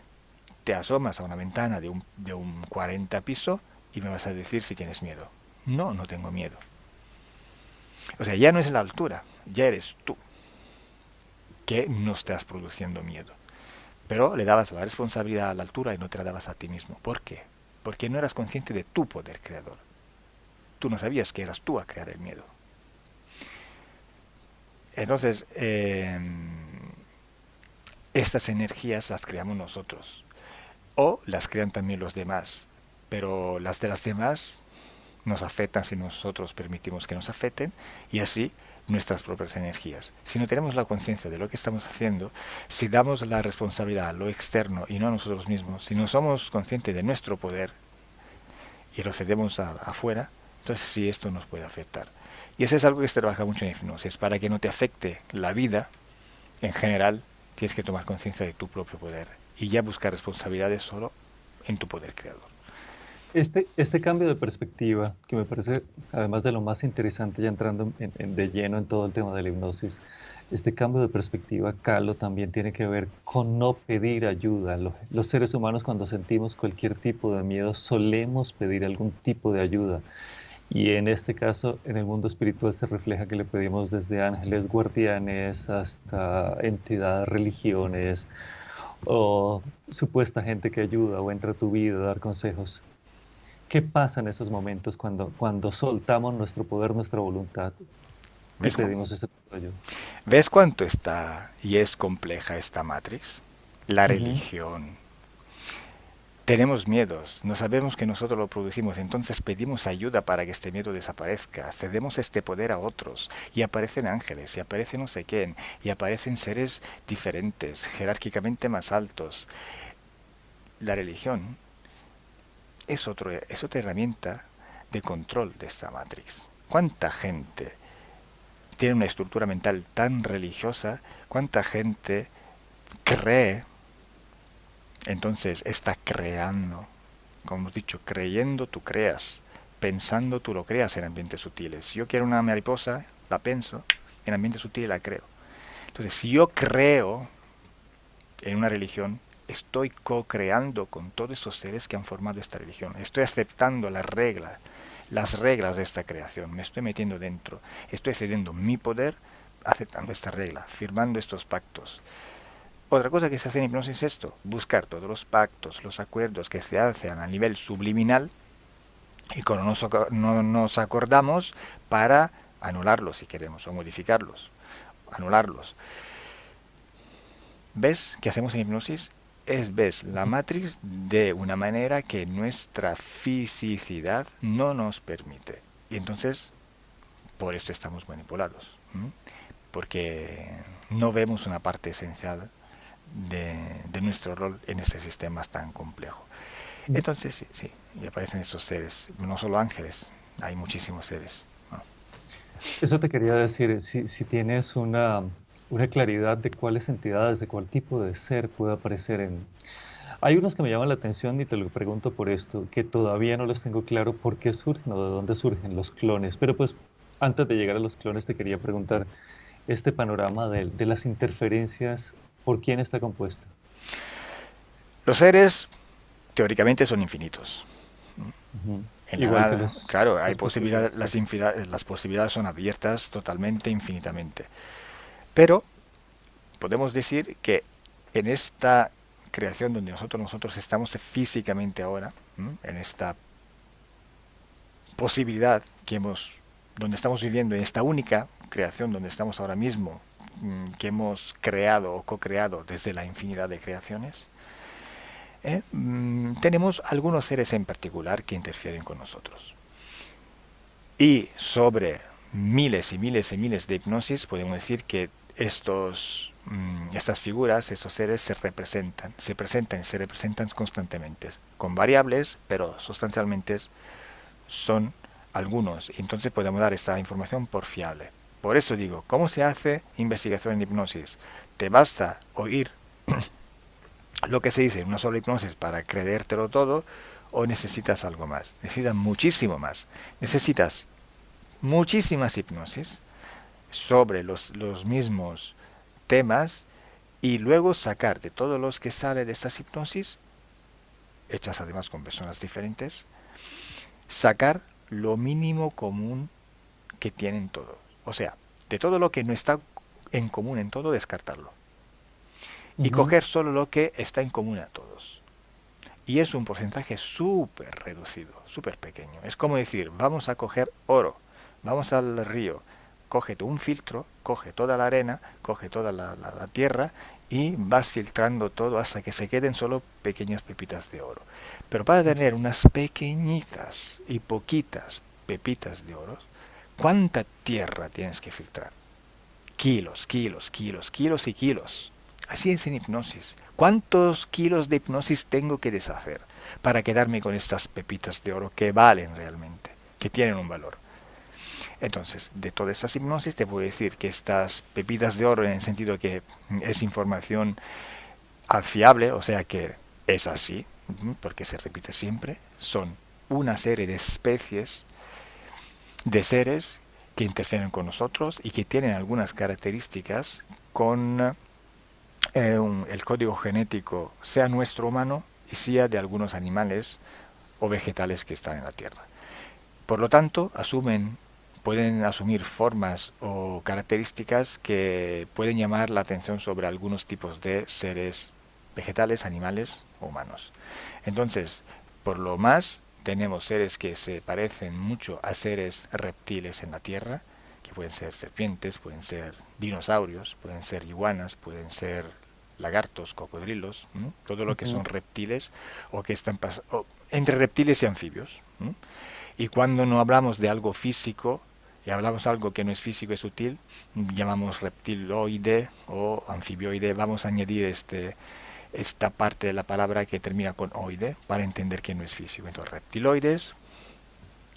te asomas a una ventana de un 40 piso y me vas a decir si tienes miedo. No, no tengo miedo. O sea, ya no es la altura, ya eres tú que no estás produciendo miedo. Pero le dabas la responsabilidad a la altura y no te la dabas a ti mismo. ¿Por qué? Porque no eras consciente de tu poder creador. Tú no sabías que eras tú a crear el miedo. Entonces, estas energías las creamos nosotros. O las crean también los demás. Pero las de las demás nos afectan si nosotros permitimos que nos afecten y así nuestras propias energías. Si no tenemos la conciencia de lo que estamos haciendo, si damos la responsabilidad a lo externo y no a nosotros mismos, si no somos conscientes de nuestro poder y lo cedemos afuera, entonces sí esto nos puede afectar. Y eso es algo que se trabaja mucho en hipnosis. Para que no te afecte la vida, en general, tienes que tomar conciencia de tu propio poder y ya buscar responsabilidades solo en tu poder creador. Este cambio de perspectiva, que me parece, además de lo más interesante, ya entrando de lleno en todo el tema de la hipnosis, este cambio de perspectiva, Carlos, también tiene que ver con no pedir ayuda. Los seres humanos, cuando sentimos cualquier tipo de miedo, solemos pedir algún tipo de ayuda. Y en este caso, en el mundo espiritual se refleja que le pedimos desde ángeles guardianes hasta entidades, religiones o supuesta gente que ayuda o entra a tu vida a dar consejos. ¿Qué pasa en esos momentos cuando soltamos nuestro poder, nuestra voluntad y ¿Ves, pedimos ese tipo de ayuda? ¿Ves cuánto está y es compleja esta Matrix? La Ujú. religión. Tenemos miedos, no sabemos que nosotros lo producimos, entonces pedimos ayuda para que este miedo desaparezca, cedemos este poder a otros, y aparecen ángeles, y aparecen no sé quién, y aparecen seres diferentes, jerárquicamente más altos. La religión es otra herramienta de control de esta Matrix. ¿Cuánta gente tiene una estructura mental tan religiosa? ¿Cuánta gente cree? Entonces está creando, como hemos dicho, creyendo tú creas, pensando tú lo creas en ambientes sutiles. Si yo quiero una mariposa, la pienso, en ambientes sutiles la creo. Entonces, si yo creo en una religión, estoy co-creando con todos esos seres que han formado esta religión. Estoy aceptando las reglas de esta creación. Me estoy metiendo dentro. Estoy cediendo mi poder aceptando esta regla, firmando estos pactos. Otra cosa que se hace en hipnosis es esto, buscar todos los pactos, los acuerdos que se hacen a nivel subliminal y cuando no nos acordamos para anularlos si queremos o modificarlos, anularlos. ¿Ves qué hacemos en hipnosis? Ves la matrix de una manera que nuestra fisicidad no nos permite. Y entonces, por esto estamos manipulados. ¿M? Porque no vemos una parte esencial de nuestro rol en este sistema tan complejo. Entonces, sí, sí, y aparecen estos seres, no solo ángeles, hay muchísimos seres, ¿no? Eso te quería decir, si tienes una claridad de cuáles entidades, de cuál tipo de ser puede aparecer en... Hay unos que me llaman la atención y te lo pregunto por esto, que todavía no les tengo claro por qué surgen o de dónde surgen los clones. Pero pues antes de llegar a los clones te quería preguntar este panorama de las interferencias, ¿por quién está compuesto? Los seres teóricamente son infinitos. Ujú. En la Igual que nada, claro, hay las posibilidades, posibilidades, sí. las posibilidades son abiertas totalmente, infinitamente. Pero podemos decir que en esta creación donde nosotros estamos físicamente ahora, en esta posibilidad que hemos, donde estamos viviendo, en esta única creación donde estamos ahora mismo, que hemos creado o co-creado desde la infinidad de creaciones, tenemos algunos seres en particular que interfieren con nosotros. Y sobre miles y miles y miles de hipnosis podemos decir que estas figuras, estos seres se presentan y se representan constantemente, con variables, pero sustancialmente son algunos. Entonces podemos dar esta información por fiable. Por eso digo, ¿cómo se hace investigación en hipnosis? ¿Te basta oír lo que se dice en una sola hipnosis para creértelo todo o necesitas algo más? Necesitas muchísimo más. Necesitas muchísimas hipnosis sobre los mismos temas y luego sacar de todos los que sale de estas hipnosis, hechas además con personas diferentes, sacar lo mínimo común que tienen todos. O sea, de todo lo que no está en común en todo, descartarlo. Y Ujú. coger solo lo que está en común a todos. Y es un porcentaje súper reducido, súper pequeño. Es como decir, vamos a coger oro, vamos al río, coge tú un filtro, coge toda la arena, coge toda la tierra y vas filtrando todo hasta que se queden solo pequeñas pepitas de oro. Pero para tener unas pequeñitas y poquitas pepitas de oro, ¿cuánta tierra tienes que filtrar? Kilos, kilos, kilos, kilos y kilos. Así es en hipnosis. ¿Cuántos kilos de hipnosis tengo que deshacer para quedarme con estas pepitas de oro que valen realmente, que tienen un valor? Entonces, de todas estas hipnosis te puedo decir que estas pepitas de oro, en el sentido que es información fiable, o sea que es así, porque se repite siempre, son una serie de especies de seres que interfieren con nosotros y que tienen algunas características con el código genético, sea nuestro humano y sea de algunos animales o vegetales que están en la Tierra. Por lo tanto, pueden asumir formas o características que pueden llamar la atención sobre algunos tipos de seres vegetales, animales o humanos. Entonces, por lo más, tenemos seres que se parecen mucho a seres reptiles en la Tierra, que pueden ser serpientes, pueden ser dinosaurios, pueden ser iguanas, pueden ser lagartos, cocodrilos, todo lo que Ujú. son reptiles o que están entre reptiles y anfibios. Y cuando no hablamos de algo físico y hablamos de algo que no es físico, es sutil, llamamos reptiloide o anfibioide. Vamos a añadir esta parte de la palabra que termina con oide para entender que no es físico. Entonces, reptiloides,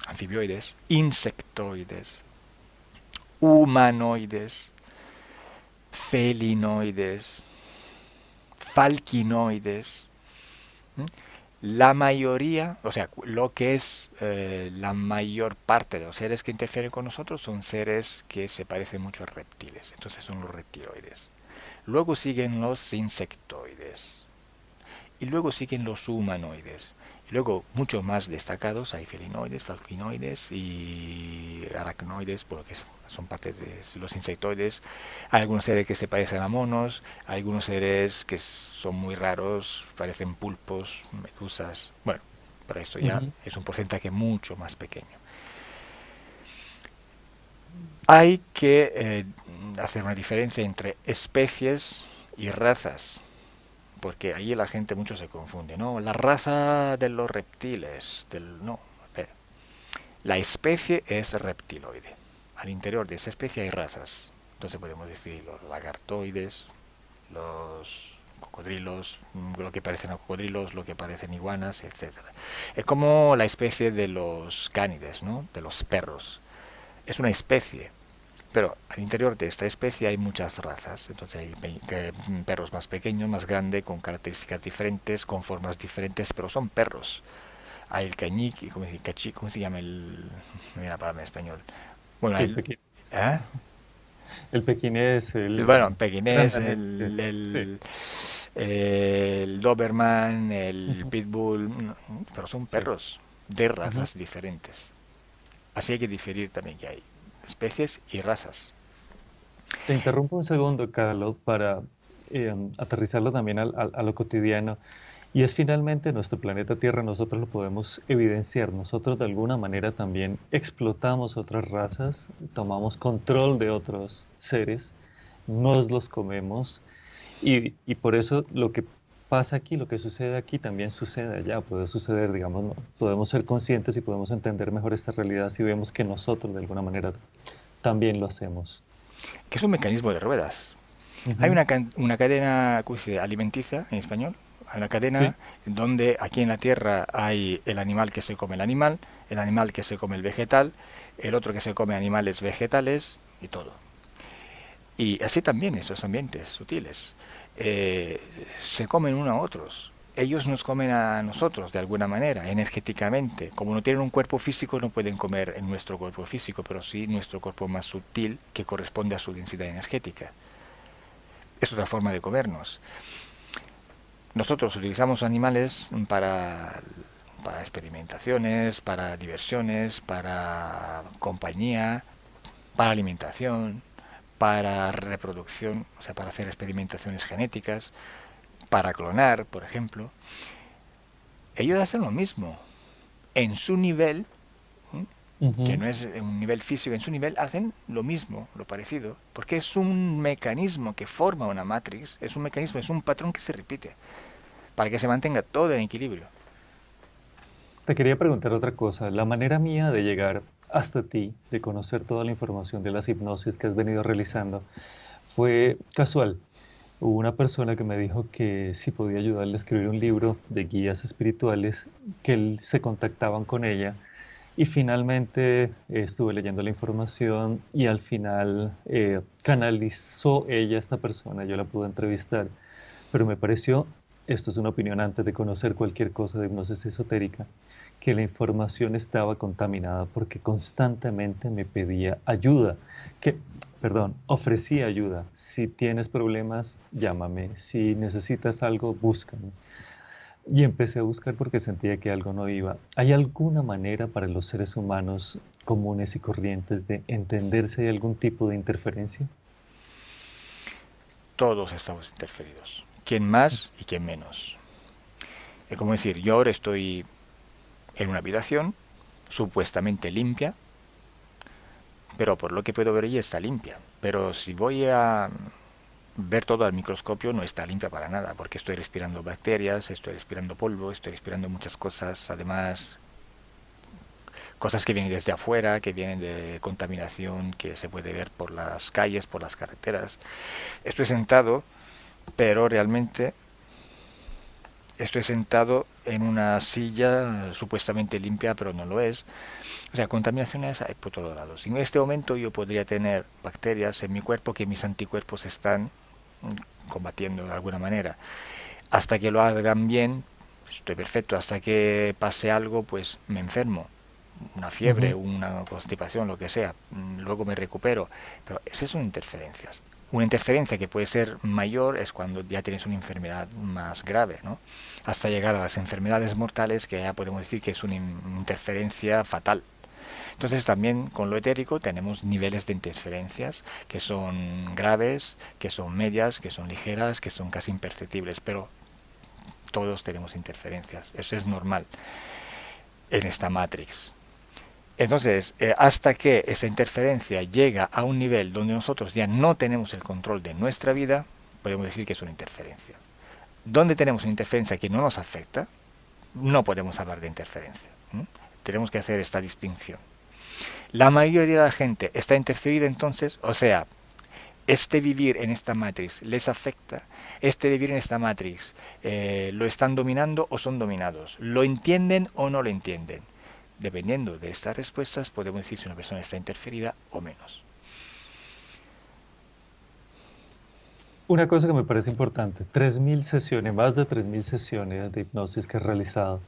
anfibioides, insectoides, humanoides, felinoides, falquinoides. ¿m? La mayoría, o sea, lo que es la mayor parte de los seres que interfieren con nosotros son seres que se parecen mucho a reptiles. Entonces son los reptiloides. Luego siguen los insectoides. y luego siguen los humanoides. Y luego, muchos más destacados, hay felinoides, falquinoides y aracnoides, porque son parte de los insectoides. Hay algunos seres que se parecen a monos, hay algunos seres que son muy raros, parecen pulpos, medusas. Bueno, para esto ya Ujú. es un porcentaje mucho más pequeño. Hay que hacer una diferencia entre especies y razas, porque ahí la gente mucho se confunde, ¿no? La raza de los reptiles, no, a ver, la especie es reptiloide. Al interior de esa especie hay razas. Entonces podemos decir los lagartoides, los cocodrilos, lo que parecen a cocodrilos, lo que parecen iguanas, etcétera. Es como la especie de los cánides, ¿no? De los perros. Es una especie, pero al interior de esta especie hay muchas razas. Entonces hay perros más pequeños, más grandes, con características diferentes, con formas diferentes, pero son perros. Hay el cañique, ¿cómo se llama el? No hay una palabra en español. Bueno, El el, pequinés. ¿eh? El pequinés, Bueno, pequinés, grandanés. Sí. el Doberman, el Ujú, Pitbull, pero son sí. perros de Ujú. razas diferentes. Así hay que diferir también que hay especies y razas. Te interrumpo un segundo, Carlos, para aterrizarlo también a lo cotidiano. Y es finalmente nuestro planeta Tierra, nosotros lo podemos evidenciar. Nosotros de alguna manera también explotamos otras razas, tomamos control de otros seres, nos los comemos. Y por eso lo que pasa aquí, lo que sucede aquí, también sucede allá. Puede suceder, digamos, ¿no? Podemos ser conscientes y podemos entender mejor esta realidad si vemos que nosotros de alguna manera también lo hacemos. Que es un mecanismo de ruedas. Hay Ujú. una cadena, ¿cómo se dice? Alimenticia en español. Hay una cadena Sí. donde aquí en la Tierra hay el animal que se come el animal que se come el vegetal, el otro que se come animales vegetales y todo. Y así también esos ambientes sutiles eh, se comen uno a otros. Ellos nos comen a nosotros de alguna manera, energéticamente. Como no tienen un cuerpo físico, no pueden comer en nuestro cuerpo físico, pero sí nuestro cuerpo más sutil que corresponde a su densidad energética. Es otra forma de comernos. Nosotros utilizamos animales para experimentaciones, para diversiones, para compañía, para alimentación, para reproducción, o sea, para hacer experimentaciones genéticas, para clonar, por ejemplo. Ellos hacen lo mismo. En su nivel, que Ujú. no es un nivel físico, en su nivel hacen lo mismo, lo parecido, porque es un mecanismo que forma una matrix, es un mecanismo, es un patrón que se repite, para que se mantenga todo en equilibrio. Te quería preguntar otra cosa. La manera mía de llegar hasta ti, de conocer toda la información de las hipnosis que has venido realizando, fue casual. Hubo una persona que me dijo que si podía ayudarle a escribir un libro de guías espirituales, que se contactaban con ella y finalmente estuve leyendo la información y al final canalizó ella a esta persona, yo la pude entrevistar, pero me pareció, esto es una opinión antes de conocer cualquier cosa de hipnosis esotérica, que la información estaba contaminada porque constantemente me pedía ayuda, que, perdón, ofrecía ayuda. Si tienes problemas, llámame. Si necesitas algo, búscame. Y empecé a buscar porque sentía que algo no iba. ¿Hay alguna manera para los seres humanos comunes y corrientes de entender si hay algún tipo de interferencia? Todos estamos interferidos. ¿Quién más y quién menos? Es como decir, yo ahora estoy en una habitación supuestamente limpia, pero por lo que puedo ver ella está limpia. Pero si voy a ver todo al microscopio no está limpia para nada, porque estoy respirando bacterias, estoy respirando polvo, estoy respirando muchas cosas, además cosas que vienen desde afuera, que vienen de contaminación que se puede ver por las calles, por las carreteras. Estoy sentado, pero realmente estoy sentado en una silla supuestamente limpia, pero no lo es. O sea, contaminaciones hay por todos lados. Y en este momento yo podría tener bacterias en mi cuerpo que mis anticuerpos están combatiendo de alguna manera. Hasta que lo hagan bien, estoy perfecto. Hasta que pase algo, pues me enfermo. Una fiebre, Ujú. una constipación, lo que sea. Luego me recupero. Pero esas son interferencias. Una interferencia que puede ser mayor es cuando ya tienes una enfermedad más grave, ¿no? Hasta llegar a las enfermedades mortales, que ya podemos decir que es una interferencia fatal. Entonces también con lo etérico tenemos niveles de interferencias que son graves, que son medias, que son ligeras, que son casi imperceptibles, pero todos tenemos interferencias. Eso es normal en esta matrix. Entonces, hasta que esa interferencia llega a un nivel donde nosotros ya no tenemos el control de nuestra vida, podemos decir que es una interferencia. Donde tenemos una interferencia que no nos afecta, no podemos hablar de interferencia. ¿Mm? Tenemos que hacer esta distinción. La mayoría de la gente está interferida entonces, o sea, este vivir en esta matrix les afecta, este vivir en esta matrix lo están dominando o son dominados, lo entienden o no lo entienden. Dependiendo de estas respuestas podemos decir si una persona está interferida o menos. Una cosa que me parece importante, 3.000 sesiones, más de 3.000 sesiones de hipnosis que he realizado.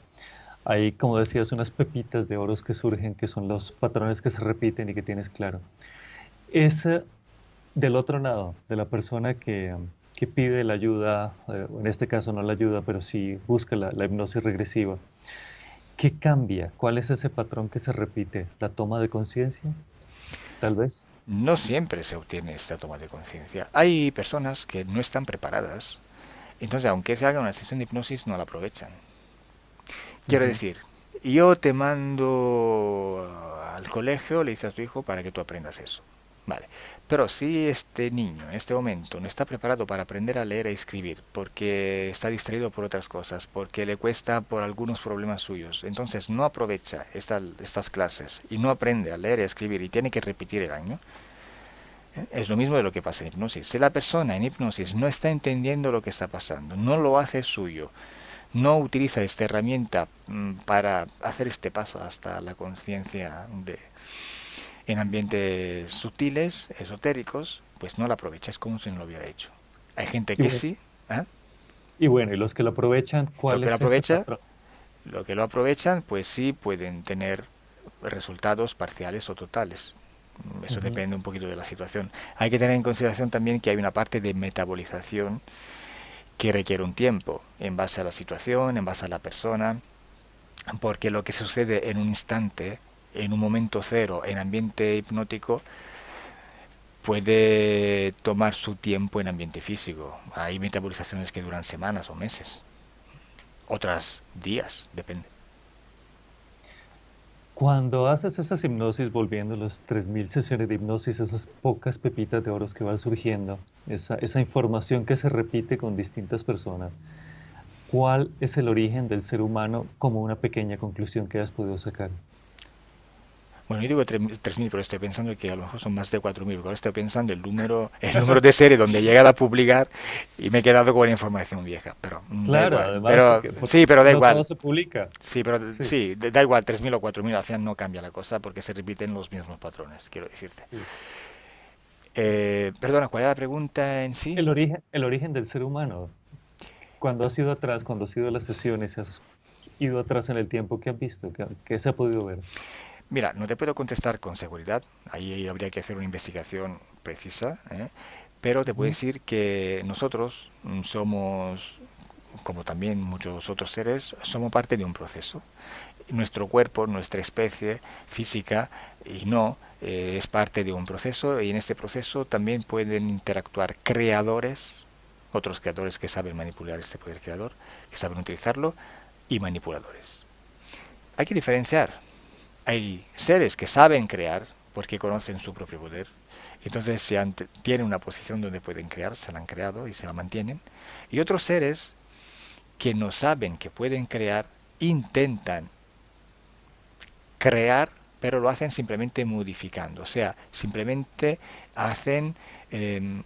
Hay, como decías, unas pepitas de oros que surgen, que son los patrones que se repiten y que tienes claro. Ese del otro lado, de la persona que pide la ayuda, o en este caso no la ayuda, pero sí busca la hipnosis regresiva, ¿qué cambia? ¿Cuál es ese patrón que se repite? ¿La toma de conciencia? Tal vez. No siempre se obtiene esta toma de conciencia. Hay personas que no están preparadas, entonces aunque se haga una sesión de hipnosis no la aprovechan. Quiero Ujú. decir, yo te mando al colegio, le dices a tu hijo para que tú aprendas eso. Vale. Pero si este niño en este momento no está preparado para aprender a leer y escribir, porque está distraído por otras cosas, porque le cuesta por algunos problemas suyos, entonces no aprovecha estas clases y no aprende a leer y a escribir y tiene que repetir el año, es lo mismo de lo que pasa en hipnosis. Si la persona en hipnosis no está entendiendo lo que está pasando, no lo hace suyo, no utiliza esta herramienta para hacer este paso hasta la conciencia en ambientes sutiles, esotéricos, pues no la aprovecha, es como si no lo hubiera hecho. Hay gente Y que bueno, sí, ¿eh? y los que lo aprovechan, Lo ¿cuál que lo es ese aprovecha, patrón? lo que lo aprovechan, pues sí pueden tener resultados parciales o totales. Eso Ujú. depende un poquito de la situación. Hay que tener en consideración también que hay una parte de metabolización que requiere un tiempo, en base a la situación, en base a la persona, porque lo que sucede en un instante, en un momento cero, en ambiente hipnótico, puede tomar su tiempo en ambiente físico. Hay metabolizaciones que duran semanas o meses, otras días, depende. Cuando haces esas hipnosis, volviendo a las 3.000 sesiones de hipnosis, esas pocas pepitas de oros que van surgiendo, esa información que se repite con distintas personas, ¿cuál es el origen del ser humano como una pequeña conclusión que has podido sacar? Bueno, yo digo 3.000, pero estoy pensando que a lo mejor son más de 4.000, porque ahora estoy pensando el número de serie donde he llegado a publicar y me he quedado con la información vieja, pero da Claro, igual. además, Pero porque sí, pero da no todo igual. se publica. Sí, pero Sí, sí, da igual, 3.000 o 4.000 al final no cambia la cosa porque se repiten los mismos patrones, quiero decirte. sí. Perdona, ¿cuál era la pregunta en sí? El origen del ser humano. Cuando has ido atrás, cuando has ido a las sesiones, has ido atrás en el tiempo, ¿qué has visto? ¿Qué se ha podido ver? Mira, no te puedo contestar con seguridad, ahí habría que hacer una investigación precisa, ¿eh? Pero te puedo Ujú. decir que nosotros somos, como también muchos otros seres, somos parte de un proceso. Nuestro cuerpo, nuestra especie física y no, es parte de un proceso y en este proceso también pueden interactuar creadores, otros creadores que saben manipular este poder creador, que saben utilizarlo, y manipuladores. Hay que diferenciar. Hay seres que saben crear porque conocen su propio poder. Entonces tienen una posición donde pueden crear, se la han creado y se la mantienen. Y otros seres que no saben que pueden crear, intentan crear, pero lo hacen simplemente modificando. O sea, simplemente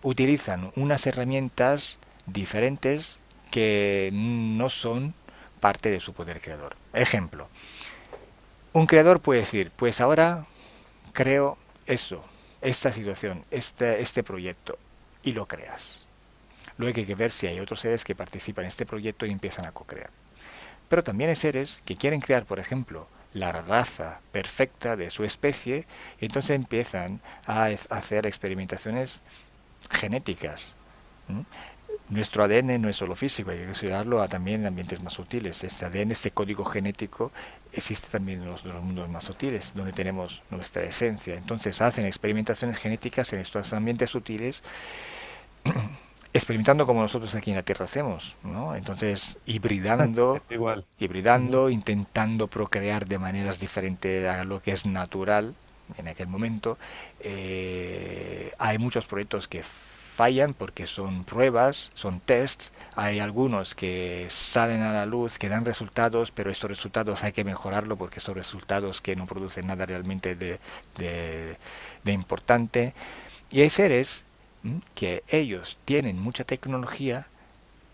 utilizan unas herramientas diferentes que no son parte de su poder creador. Ejemplo, un creador puede decir, pues ahora creo eso, esta situación, este proyecto, y lo creas. Luego hay que ver si hay otros seres que participan en este proyecto y empiezan a co-crear. Pero también hay seres que quieren crear, por ejemplo, la raza perfecta de su especie y entonces empiezan a hacer experimentaciones genéticas. ¿Mm? Nuestro ADN no es solo físico, hay que considerarlo también en ambientes más sutiles. Este ADN, este código genético, existe también en los mundos más sutiles, donde tenemos nuestra esencia. Entonces hacen experimentaciones genéticas en estos ambientes sutiles, experimentando como nosotros aquí en la Tierra hacemos, ¿no? Entonces, Exactamente igual. Ujú. intentando procrear de maneras diferentes a lo que es natural en aquel momento. Hay muchos proyectos que fallan porque son pruebas, son tests. Hay algunos que salen a la luz, que dan resultados, pero estos resultados hay que mejorarlo porque son resultados que no producen nada realmente de, de importante. Y hay seres que ellos tienen mucha tecnología,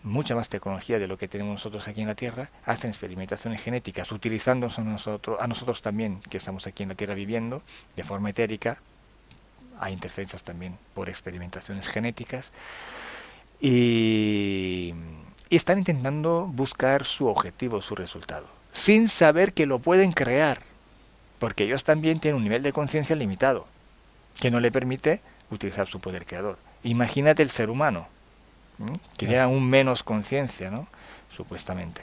mucha más tecnología de lo que tenemos nosotros aquí en la Tierra, hacen experimentaciones genéticas, utilizándonos a nosotros también, que estamos aquí en la Tierra viviendo, de forma etérica. Hay interferencias también por experimentaciones genéticas. Y, y están intentando buscar su objetivo, su resultado, sin saber que lo pueden crear, porque ellos también tienen un nivel de conciencia limitado, que no le permite utilizar su poder creador. Imagínate el ser humano, que tiene Claro. aún menos conciencia, ¿no? Supuestamente.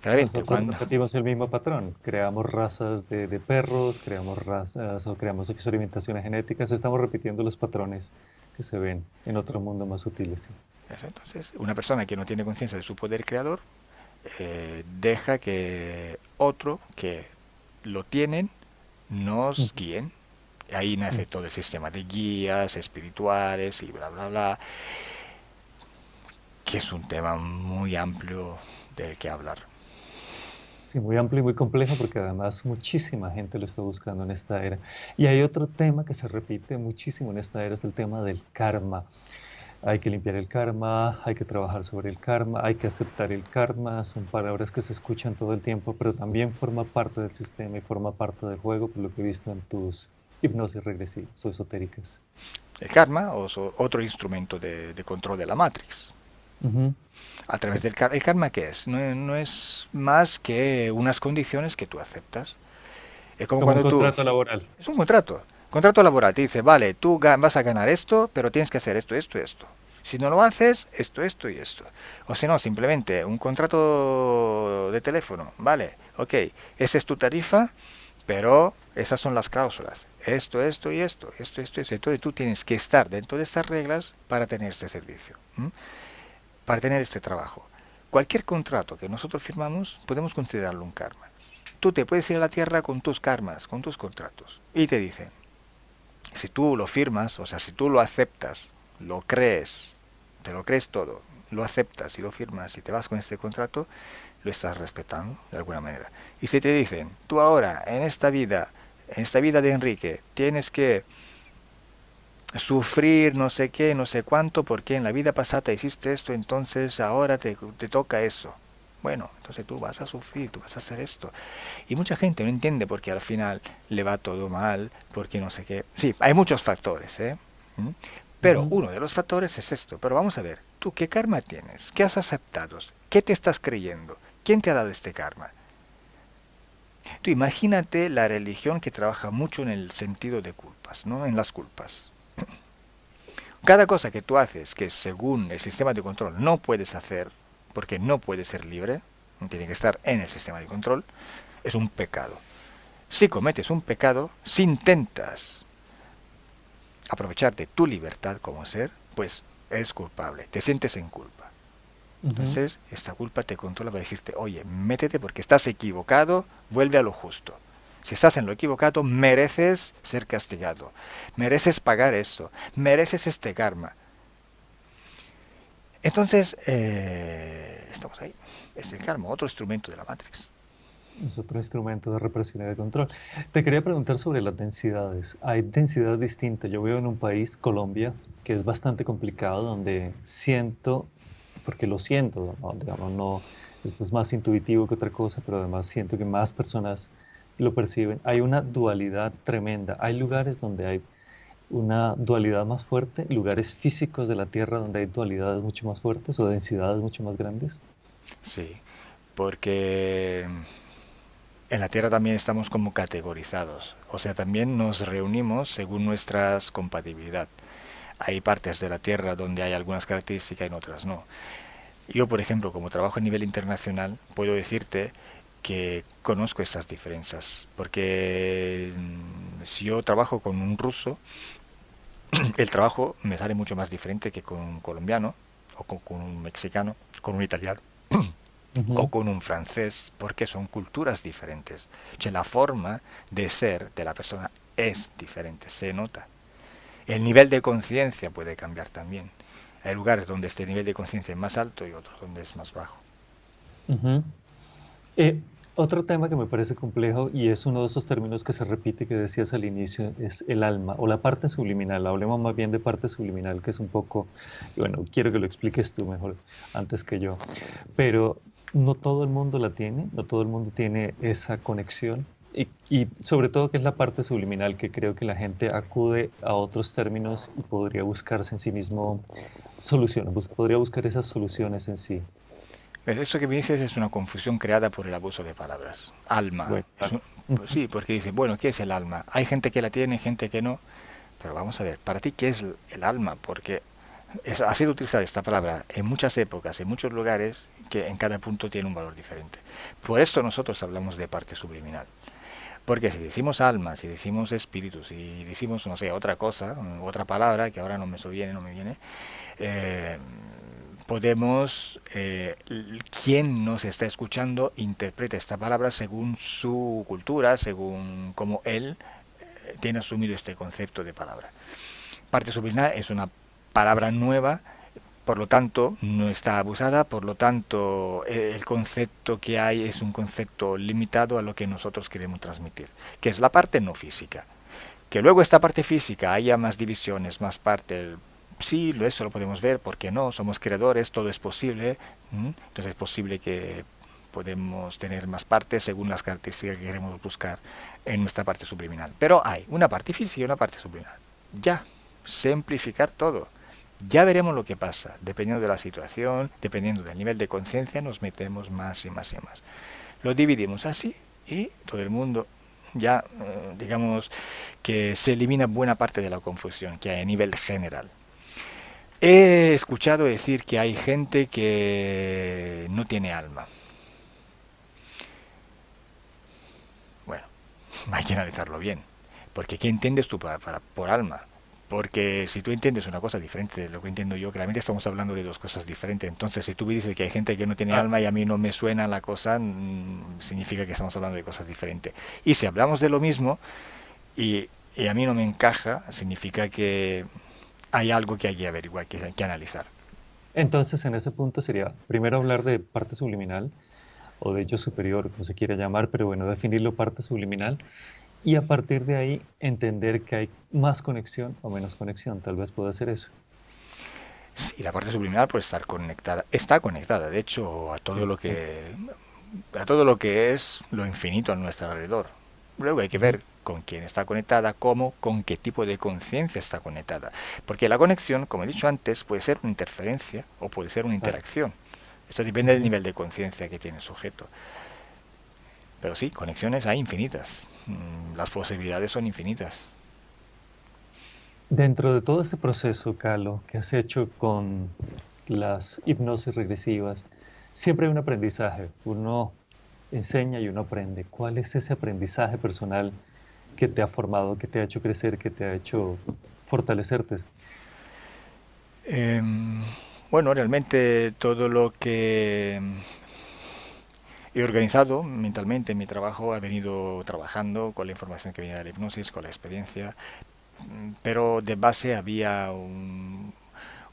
Claramente, Nosotros cuando... repetimos el mismo patrón. Creamos razas de perros, creamos razas o creamos experimentaciones genéticas. Estamos repitiendo los patrones que se ven en otro mundo más sutiles. Sí. Entonces, una persona que no tiene conciencia de su poder creador deja que otro que lo tienen nos Ujú, guíen. Ahí nace ujú. todo el sistema de guías espirituales y bla, bla, bla, que es un tema muy amplio del que hablar. Sí, muy amplio y muy complejo porque además muchísima gente lo está buscando en esta era. Y hay otro tema que se repite muchísimo en esta era, es el tema del karma. Hay que limpiar el karma, hay que trabajar sobre el karma, hay que aceptar el karma. Son palabras que se escuchan todo el tiempo, pero también forma parte del sistema y forma parte del juego, por lo que he visto en tus hipnosis regresivas o esotéricas. El karma o otro instrumento de control de la Matrix. Ujú. A través Sí, del karma. ¿El karma qué es? No, no es más que unas condiciones que tú aceptas. Es como como un cuando tú... contrato laboral. Es un contrato. Contrato laboral. Te dice, vale, tú vas a ganar esto, pero tienes que hacer esto, esto, esto. Si no lo haces, esto, esto y esto. O si no, simplemente un contrato de teléfono. Vale, ok. Esa es tu tarifa, pero esas son las cláusulas. Esto y esto. Esto, esto, esto. Entonces tú tienes que estar dentro de estas reglas para tener este servicio. Para tener este trabajo. Cualquier contrato que nosotros firmamos podemos considerarlo un karma. Tú te puedes ir a la tierra con tus karmas, con tus contratos. Y te dicen, si tú lo firmas, o sea, si tú lo aceptas, lo crees, te lo crees todo, lo aceptas y lo firmas y te vas con este contrato, lo estás respetando de alguna manera. Y si te dicen, tú ahora, en esta vida de Enrique, tienes que sufrir no sé qué, no sé cuánto, porque en la vida pasada hiciste esto, entonces ahora te toca eso. Bueno, entonces tú vas a sufrir, tú vas a hacer esto. Y mucha gente no entiende porque al final le va todo mal, porque no sé qué. Sí, hay muchos factores, ¿eh? ¿Mm? Pero Ujú. uno de los factores es esto. Pero vamos a ver, ¿tú qué karma tienes? ¿Qué has aceptado? ¿Qué te estás creyendo? ¿Quién te ha dado este karma? Tú imagínate la religión que trabaja mucho en el sentido de culpas, ¿no? En las culpas. Cada cosa que tú haces que según el sistema de control no puedes hacer, porque no puedes ser libre, tiene que estar en el sistema de control, es un pecado. Si cometes un pecado, si intentas aprovechar de tu libertad como ser, pues eres culpable, te sientes en culpa. Ujú. Entonces, esta culpa te controla para decirte, oye, métete porque estás equivocado, vuelve a lo justo. Si estás en lo equivocado, mereces ser castigado, mereces pagar eso, mereces este karma. Entonces, estamos ahí. Es el karma, otro instrumento de la Matrix. Es otro instrumento de represión y de control. Te quería preguntar sobre las densidades. Hay densidad distinta. Yo vivo en un país, Colombia, que es bastante complicado, donde siento, porque lo siento, ¿no? Digamos, no, esto es más intuitivo que otra cosa, pero además siento que más personas lo perciben. Hay una dualidad tremenda. Hay lugares donde hay una dualidad más fuerte, lugares físicos de la Tierra donde hay dualidades mucho más fuertes o densidades mucho más grandes. Sí, porque en la Tierra también estamos como categorizados. O sea, también nos reunimos según nuestra compatibilidad. Hay partes de la Tierra donde hay algunas características y en otras no. Yo, por ejemplo, como trabajo a nivel internacional, puedo decirte que conozco estas diferencias, porque si yo trabajo con un ruso, el trabajo me sale mucho más diferente que con un colombiano, o con un mexicano, con un italiano, o Ujú. con un francés, porque son culturas diferentes. O sea, la forma de ser de la persona es diferente, se nota. El nivel de conciencia puede cambiar también. Hay lugares donde este nivel de conciencia es más alto y otros donde es más bajo. Ujú. Eh, Otro tema que me parece complejo y es uno de esos términos que se repite que decías al inicio es el alma o la parte subliminal. Hablemos más bien de parte subliminal, que es un poco, y bueno, quiero que lo expliques tú mejor antes que yo, pero no todo el mundo la tiene, no todo el mundo tiene esa conexión y sobre todo que es la parte subliminal que creo que la gente acude a otros términos y podría buscarse en sí mismo soluciones, podría buscar esas soluciones en sí. Eso que me dices es una confusión creada por el abuso de palabras. Alma. Bueno, claro. Pues sí, porque dice, bueno, ¿qué es el alma? Hay gente que la tiene, gente que no. Pero vamos a ver, para ti, ¿qué es el alma? Porque ha sido utilizada esta palabra en muchas épocas, en muchos lugares, que en cada punto tiene un valor diferente. Por esto nosotros hablamos de parte subliminal. Porque si decimos alma, si decimos espíritu, si decimos, no sé, otra cosa, otra palabra que ahora no me viene, no me viene, eh, podemos, quien nos está escuchando interpreta esta palabra según su cultura, según cómo él tiene asumido este concepto de palabra. Parte subliminal es una palabra nueva, por lo tanto no está abusada, por lo tanto el concepto que hay es un concepto limitado a lo que nosotros queremos transmitir, que es la parte no física. Que luego esta parte física haya más divisiones, más partes, sí, eso lo podemos ver, ¿por qué no? Somos creadores, todo es posible, entonces es posible que podemos tener más partes según las características que queremos buscar en nuestra parte subliminal. Pero hay una parte física y una parte subliminal. Ya, simplificar todo. Ya veremos lo que pasa. Dependiendo de la situación, dependiendo del nivel de conciencia, nos metemos más y más y más. Lo dividimos así y todo el mundo ya, digamos, que se elimina buena parte de la confusión que hay a nivel general. He escuchado decir que hay gente que no tiene alma. Bueno, hay que analizarlo bien. Porque ¿qué entiendes tú por alma? Porque si tú entiendes una cosa diferente de lo que entiendo yo, claramente estamos hablando de dos cosas diferentes. Entonces, si tú me dices que hay gente que no tiene Ah, alma y a mí no me suena la cosa, significa que estamos hablando de cosas diferentes. Y si hablamos de lo mismo y a mí no me encaja, significa que hay algo que hay que averiguar, que hay que analizar. entonces, en ese punto sería primero hablar de parte subliminal o de ello superior, como se quiera llamar, pero bueno, definirlo parte subliminal y a partir de ahí entender que hay más conexión o menos conexión, tal vez pueda ser eso. Sí, la parte subliminal puede estar conectada, está conectada, de hecho, Sí, a todo lo que es lo infinito a nuestro alrededor. Luego hay que ujú, ver con quién está conectada, cómo, con qué tipo de conciencia está conectada. Porque la conexión, como he dicho antes, puede ser una interferencia o puede ser una claro, interacción. Esto depende del ujú. nivel de conciencia que tiene el sujeto. Pero sí, conexiones hay infinitas. Las posibilidades son infinitas. Dentro de todo este proceso, Calo, que has hecho con las hipnosis regresivas, siempre hay un aprendizaje. Uno enseña y uno aprende. ¿Cuál es ese aprendizaje personal que te ha formado, que te ha hecho crecer, que te ha hecho fortalecerte? Em, bueno, realmente todo lo que he organizado mentalmente mi trabajo, he venido trabajando con la información que venía de la hipnosis, con la experiencia, pero de base había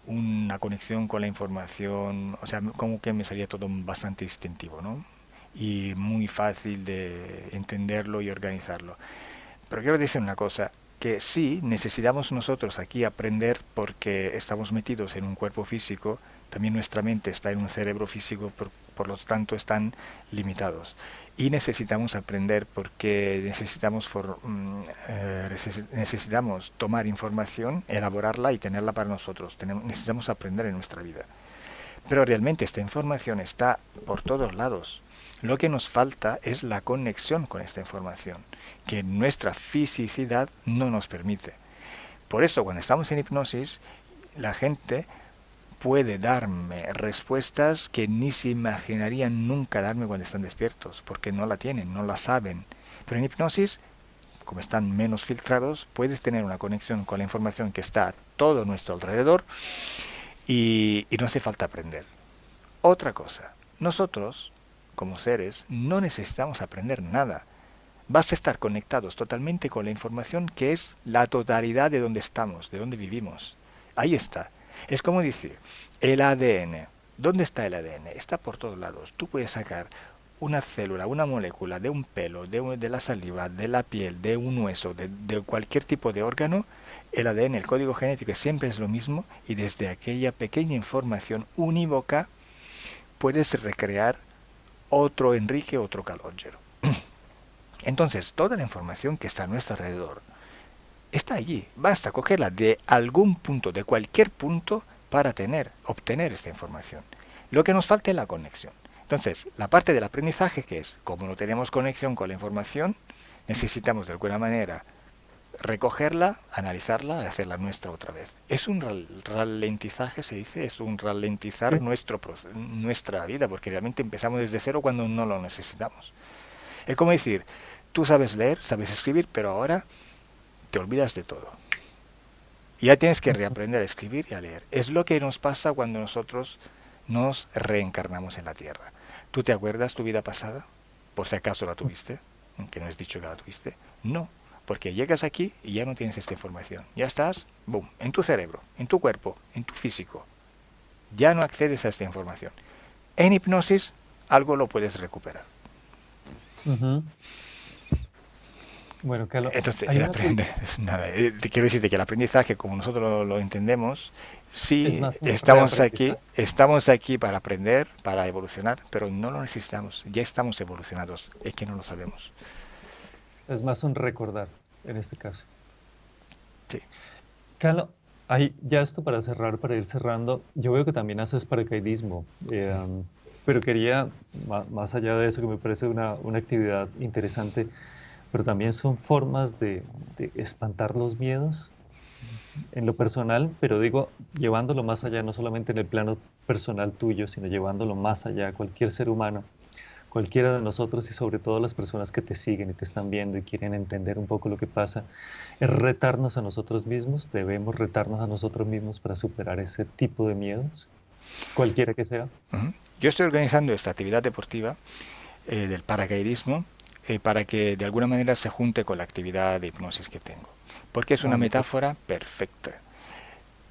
una conexión con la información, o sea, como que me salía todo bastante instintivo, ¿no? Y muy fácil de entenderlo y organizarlo. Pero quiero decir una cosa, que sí, necesitamos nosotros aquí aprender porque estamos metidos en un cuerpo físico, también nuestra mente está en un cerebro físico, por lo tanto están limitados. Y necesitamos aprender porque necesitamos tomar información, elaborarla y tenerla para nosotros. Necesitamos aprender en nuestra vida. Pero realmente esta información está por todos lados. Lo que nos falta es la conexión con esta información, que nuestra fisicidad no nos permite. Por eso, cuando estamos en hipnosis, la gente puede darme respuestas que ni se imaginarían nunca darme cuando están despiertos, porque no la tienen, no la saben. Pero en hipnosis, como están menos filtrados, puedes tener una conexión con la información que está a todo nuestro alrededor y no hace falta aprender. Otra cosa, nosotros, como seres, no necesitamos aprender nada. Basta estar conectados totalmente con la información que es la totalidad de donde estamos, de donde vivimos. Ahí está. Es como decir, el ADN. ¿Dónde está el ADN? Está por todos lados. Tú puedes sacar una célula, una molécula de un pelo, de la saliva, de la piel, de un hueso, de cualquier tipo de órgano. El ADN, el código genético, siempre es lo mismo y desde aquella pequeña información unívoca puedes recrear otro Enrique, otro Calogero. Entonces, toda la información que está a nuestro alrededor está allí. Basta cogerla de algún punto, de cualquier punto, para obtener esta información. Lo que nos falta es la conexión. Entonces, la parte del aprendizaje, que es, como no tenemos conexión con la información, necesitamos de alguna manera recogerla, analizarla y hacerla nuestra otra vez. Es un ralentizaje, se dice, es un ralentizar Sí. nuestra vida, porque realmente empezamos desde cero cuando no lo necesitamos. Es como decir, tú sabes leer, sabes escribir, pero ahora te olvidas de todo. Y ya tienes que reaprender a escribir y a leer. Es lo que nos pasa cuando nosotros nos reencarnamos en la Tierra. ¿Tú te acuerdas tu vida pasada? Por si acaso la tuviste, aunque no es dicho que la tuviste. No, porque llegas aquí y ya no tienes esta información. Ya estás, boom, en tu cerebro, en tu cuerpo, en tu físico. Ya no accedes a esta información. En hipnosis, algo lo puedes recuperar. Ujú. Bueno, Carlos, Entonces, hay el una aprender, nada, te quiero decirte que el aprendizaje, como nosotros lo entendemos, es sí más un reaprendizaje. estamos aquí para aprender, para evolucionar, pero no lo necesitamos, ya estamos evolucionados, es que no lo sabemos. Es más un recordar en este caso. Sí. Carlos, hay ya esto para cerrar, para ir cerrando. Yo veo que también haces paracaidismo, pero quería, más allá de eso, que me parece una actividad interesante, pero también son formas de espantar los miedos en lo personal, pero digo, llevándolo más allá, no solamente en el plano personal tuyo, sino llevándolo más allá, cualquier ser humano, cualquiera de nosotros y sobre todo las personas que te siguen y te están viendo y quieren entender un poco lo que pasa, es retarnos a nosotros mismos, debemos retarnos a nosotros mismos para superar ese tipo de miedos, cualquiera que sea. Ujú. Yo estoy organizando esta actividad deportiva del paracaidismo para que de alguna manera se junte con la actividad de hipnosis que tengo, porque es una Ah, me parece. metáfora perfecta.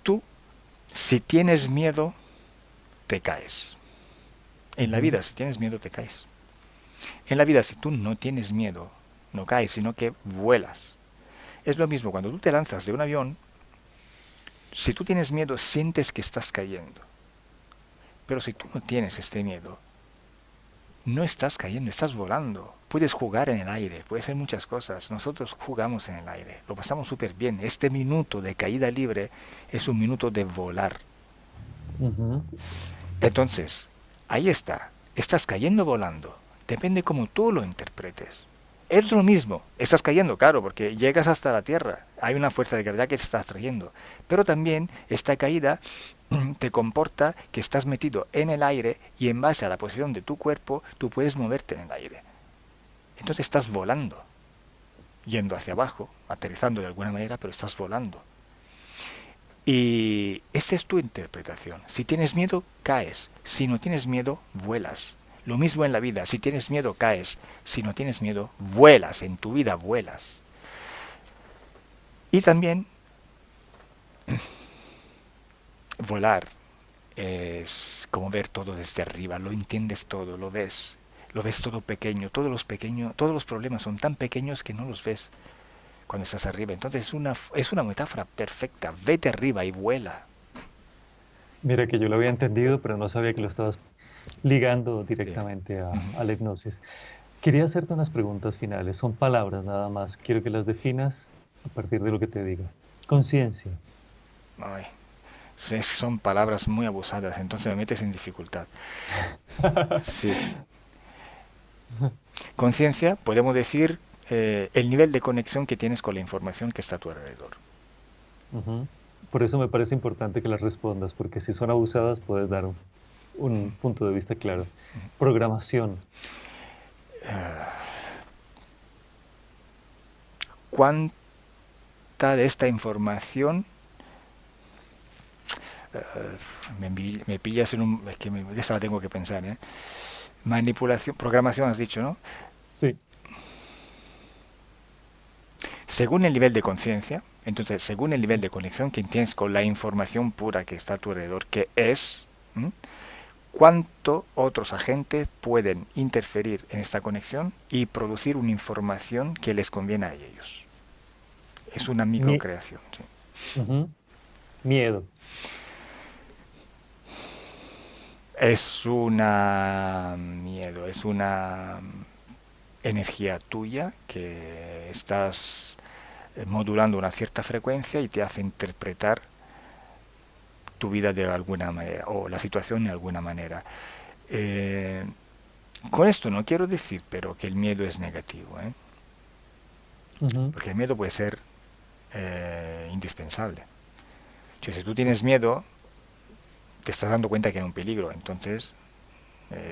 Tú, si tienes miedo, te caes. En la Ujú. vida, si tienes miedo, te caes. En la vida, si tú no tienes miedo, no caes, sino que vuelas. Es lo mismo, cuando tú te lanzas de un avión, si tú tienes miedo, sientes que estás cayendo. Pero si tú no tienes este miedo, no estás cayendo, estás volando. Puedes jugar en el aire, puedes hacer muchas cosas. Nosotros jugamos en el aire, lo pasamos súper bien. Este minuto de caída libre es un minuto de volar. Ujú. Entonces, ahí está, estás cayendo volando. Depende cómo tú lo interpretes. Es lo mismo, estás cayendo, claro, porque llegas hasta la Tierra. Hay una fuerza de gravedad que te está trayendo. Pero también esta caída te comporta que estás metido en el aire y en base a la posición de tu cuerpo, tú puedes moverte en el aire. Entonces estás volando, yendo hacia abajo, aterrizando de alguna manera, pero estás volando. Y esa es tu interpretación. Si tienes miedo, caes. Si no tienes miedo, vuelas. Lo mismo en la vida. Si tienes miedo, caes. Si no tienes miedo, vuelas. En tu vida vuelas. Y también volar es como ver todo desde arriba. Lo entiendes todo, lo ves. Lo ves todo pequeño. Todos los problemas son tan pequeños que no los ves cuando estás arriba. Entonces es una metáfora perfecta. Vete arriba y vuela. Mira que yo lo había entendido, pero no sabía que lo estabas ligando Sí. directamente Ujú. a la hipnosis. Quería hacerte unas preguntas finales. Son palabras nada más. Quiero que las definas a partir de lo que te diga. Conciencia. Ay, son palabras muy abusadas, entonces me metes en dificultad. Sí. Conciencia, podemos decir el nivel de conexión que tienes con la información que está a tu alrededor. Ujú. Por eso me parece importante que las respondas, porque si son abusadas puedes dar un punto de vista claro. Programación. ¿Cuánta de esta información me pillas en un... Es que esa la tengo que pensar, ¿eh? Manipulación, programación has dicho, ¿no? Sí. Según el nivel de conciencia, entonces, según el nivel de conexión que tienes con la información pura que está a tu alrededor, que es, ¿m? ¿Cuánto otros agentes pueden interferir en esta conexión y producir una información que les conviene a ellos? Es una Mi- microcreación. ¿Sí? Ujú. Miedo. Es una miedo, es una energía tuya que estás modulando una cierta frecuencia y te hace interpretar tu vida de alguna manera o la situación de alguna manera. Eh, con esto no quiero decir, pero que el miedo es negativo, ¿eh? Ujú. Porque el miedo puede ser indispensable. O sea, si tú tienes miedo, te estás dando cuenta que hay un peligro, entonces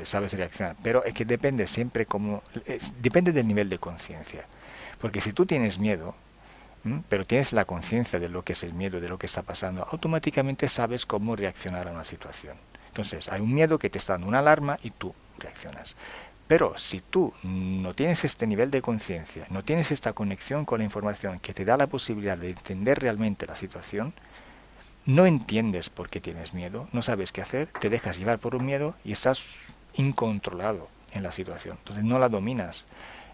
sabes reaccionar. Pero es que depende siempre como... depende del nivel de conciencia. Porque si tú tienes miedo, pero tienes la conciencia de lo que es el miedo, de lo que está pasando, automáticamente sabes cómo reaccionar a una situación. Entonces, hay un miedo que te está dando una alarma y tú reaccionas. Pero si tú no tienes este nivel de conciencia, no tienes esta conexión con la información que te da la posibilidad de entender realmente la situación, no entiendes por qué tienes miedo, no sabes qué hacer, te dejas llevar por un miedo y estás incontrolado en la situación. Entonces no la dominas.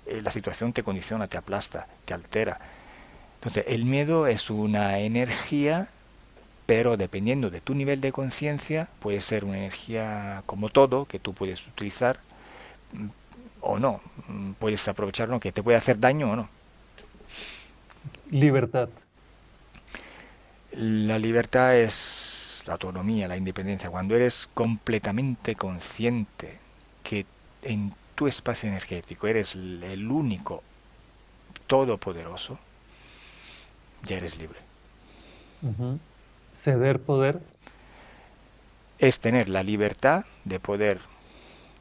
La situación te condiciona, te aplasta, te altera. Entonces el miedo es una energía, pero dependiendo de tu nivel de conciencia, puede ser una energía como todo que tú puedes utilizar o no. Puedes aprovecharlo que te puede hacer daño o no. Libertad. La libertad es la autonomía, la independencia. Cuando eres completamente consciente que en tu espacio energético eres el único todopoderoso, ya eres libre. Ujú. Ceder poder. Es tener la libertad de poder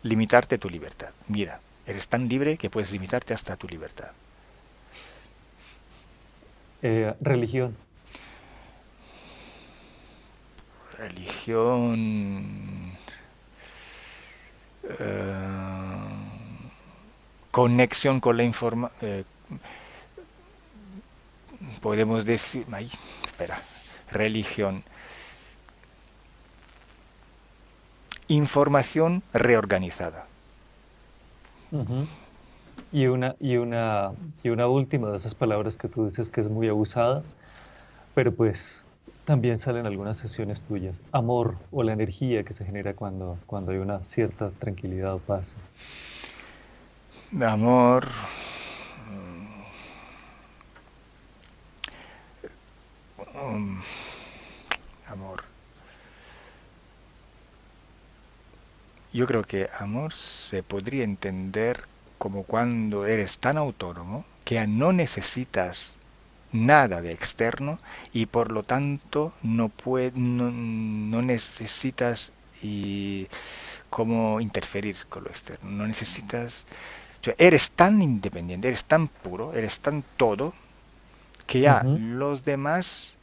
limitarte tu libertad. Mira, eres tan libre que puedes limitarte hasta tu libertad. Religión. Religión... conexión con la información... podemos decir... Ay, espera. Religión. Información reorganizada. Ujú. Y una última de esas palabras que tú dices que es muy abusada, pero pues también salen algunas sesiones tuyas. Amor o la energía que se genera cuando hay una cierta tranquilidad o paz. Amor... um, amor. Yo creo que amor se podría entender como cuando eres tan autónomo que ya no necesitas nada de externo y por lo tanto no necesitas y cómo interferir con lo externo. No necesitas... O sea, eres tan independiente, eres tan puro, eres tan todo que ya Ujú. los demás,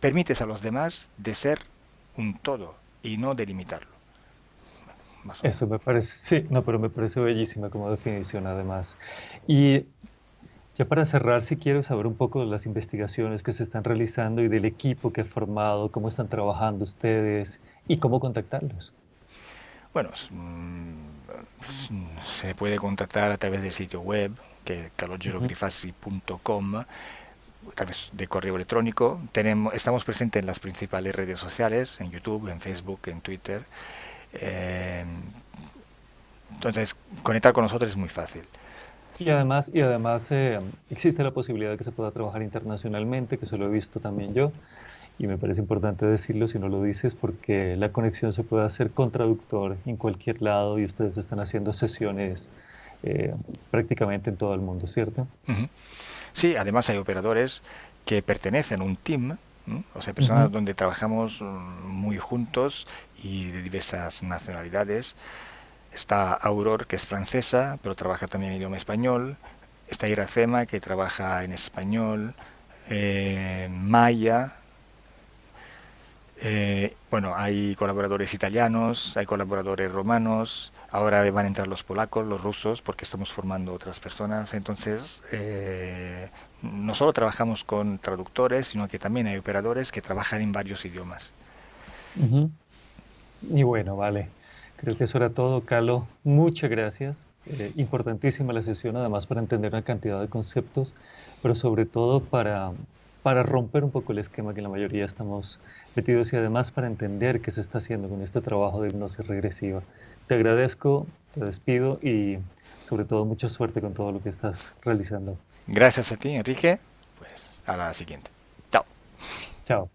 permites a los demás de ser un todo y no delimitarlo, más o menos. Eso me parece, sí, no, pero me parece bellísima como definición además. Y ya para cerrar, si quiero saber un poco de las investigaciones que se están realizando y del equipo que ha formado, cómo están trabajando ustedes y cómo contactarlos. Bueno, se puede contactar a través del sitio web, que es Ujú. calogero.grifasi.com, a través de correo electrónico. Estamos presentes en las principales redes sociales, en YouTube, en Facebook, en Twitter. Eh, entonces, conectar con nosotros es muy fácil. Y además existe la posibilidad de que se pueda trabajar internacionalmente, que eso lo he visto también yo, y me parece importante decirlo si no lo dices, porque la conexión se puede hacer con traductor en cualquier lado y ustedes están haciendo sesiones eh, prácticamente en todo el mundo, ¿cierto? Uh -huh. Sí, además hay operadores que pertenecen a un team, ¿m? O sea, personas Ujú, donde trabajamos muy juntos y de diversas nacionalidades. Está Aurore, que es francesa, pero trabaja también en idioma español. Está Iracema, que trabaja en español. Maya. Bueno, hay colaboradores italianos, hay colaboradores romanos. Ahora van a entrar los polacos, los rusos, porque estamos formando otras personas. Entonces, no solo trabajamos con traductores, sino que también hay operadores que trabajan en varios idiomas. ujú. Y bueno, vale. Creo que eso era todo, Carlos. Muchas gracias. Importantísima la sesión, además para entender una cantidad de conceptos, pero sobre todo para romper un poco el esquema que la mayoría estamos metidos y además para entender qué se está haciendo con este trabajo de hipnosis regresiva. Te agradezco, te despido y sobre todo mucha suerte con todo lo que estás realizando. Gracias a ti, Enrique. Pues a la siguiente. Chao. Chao.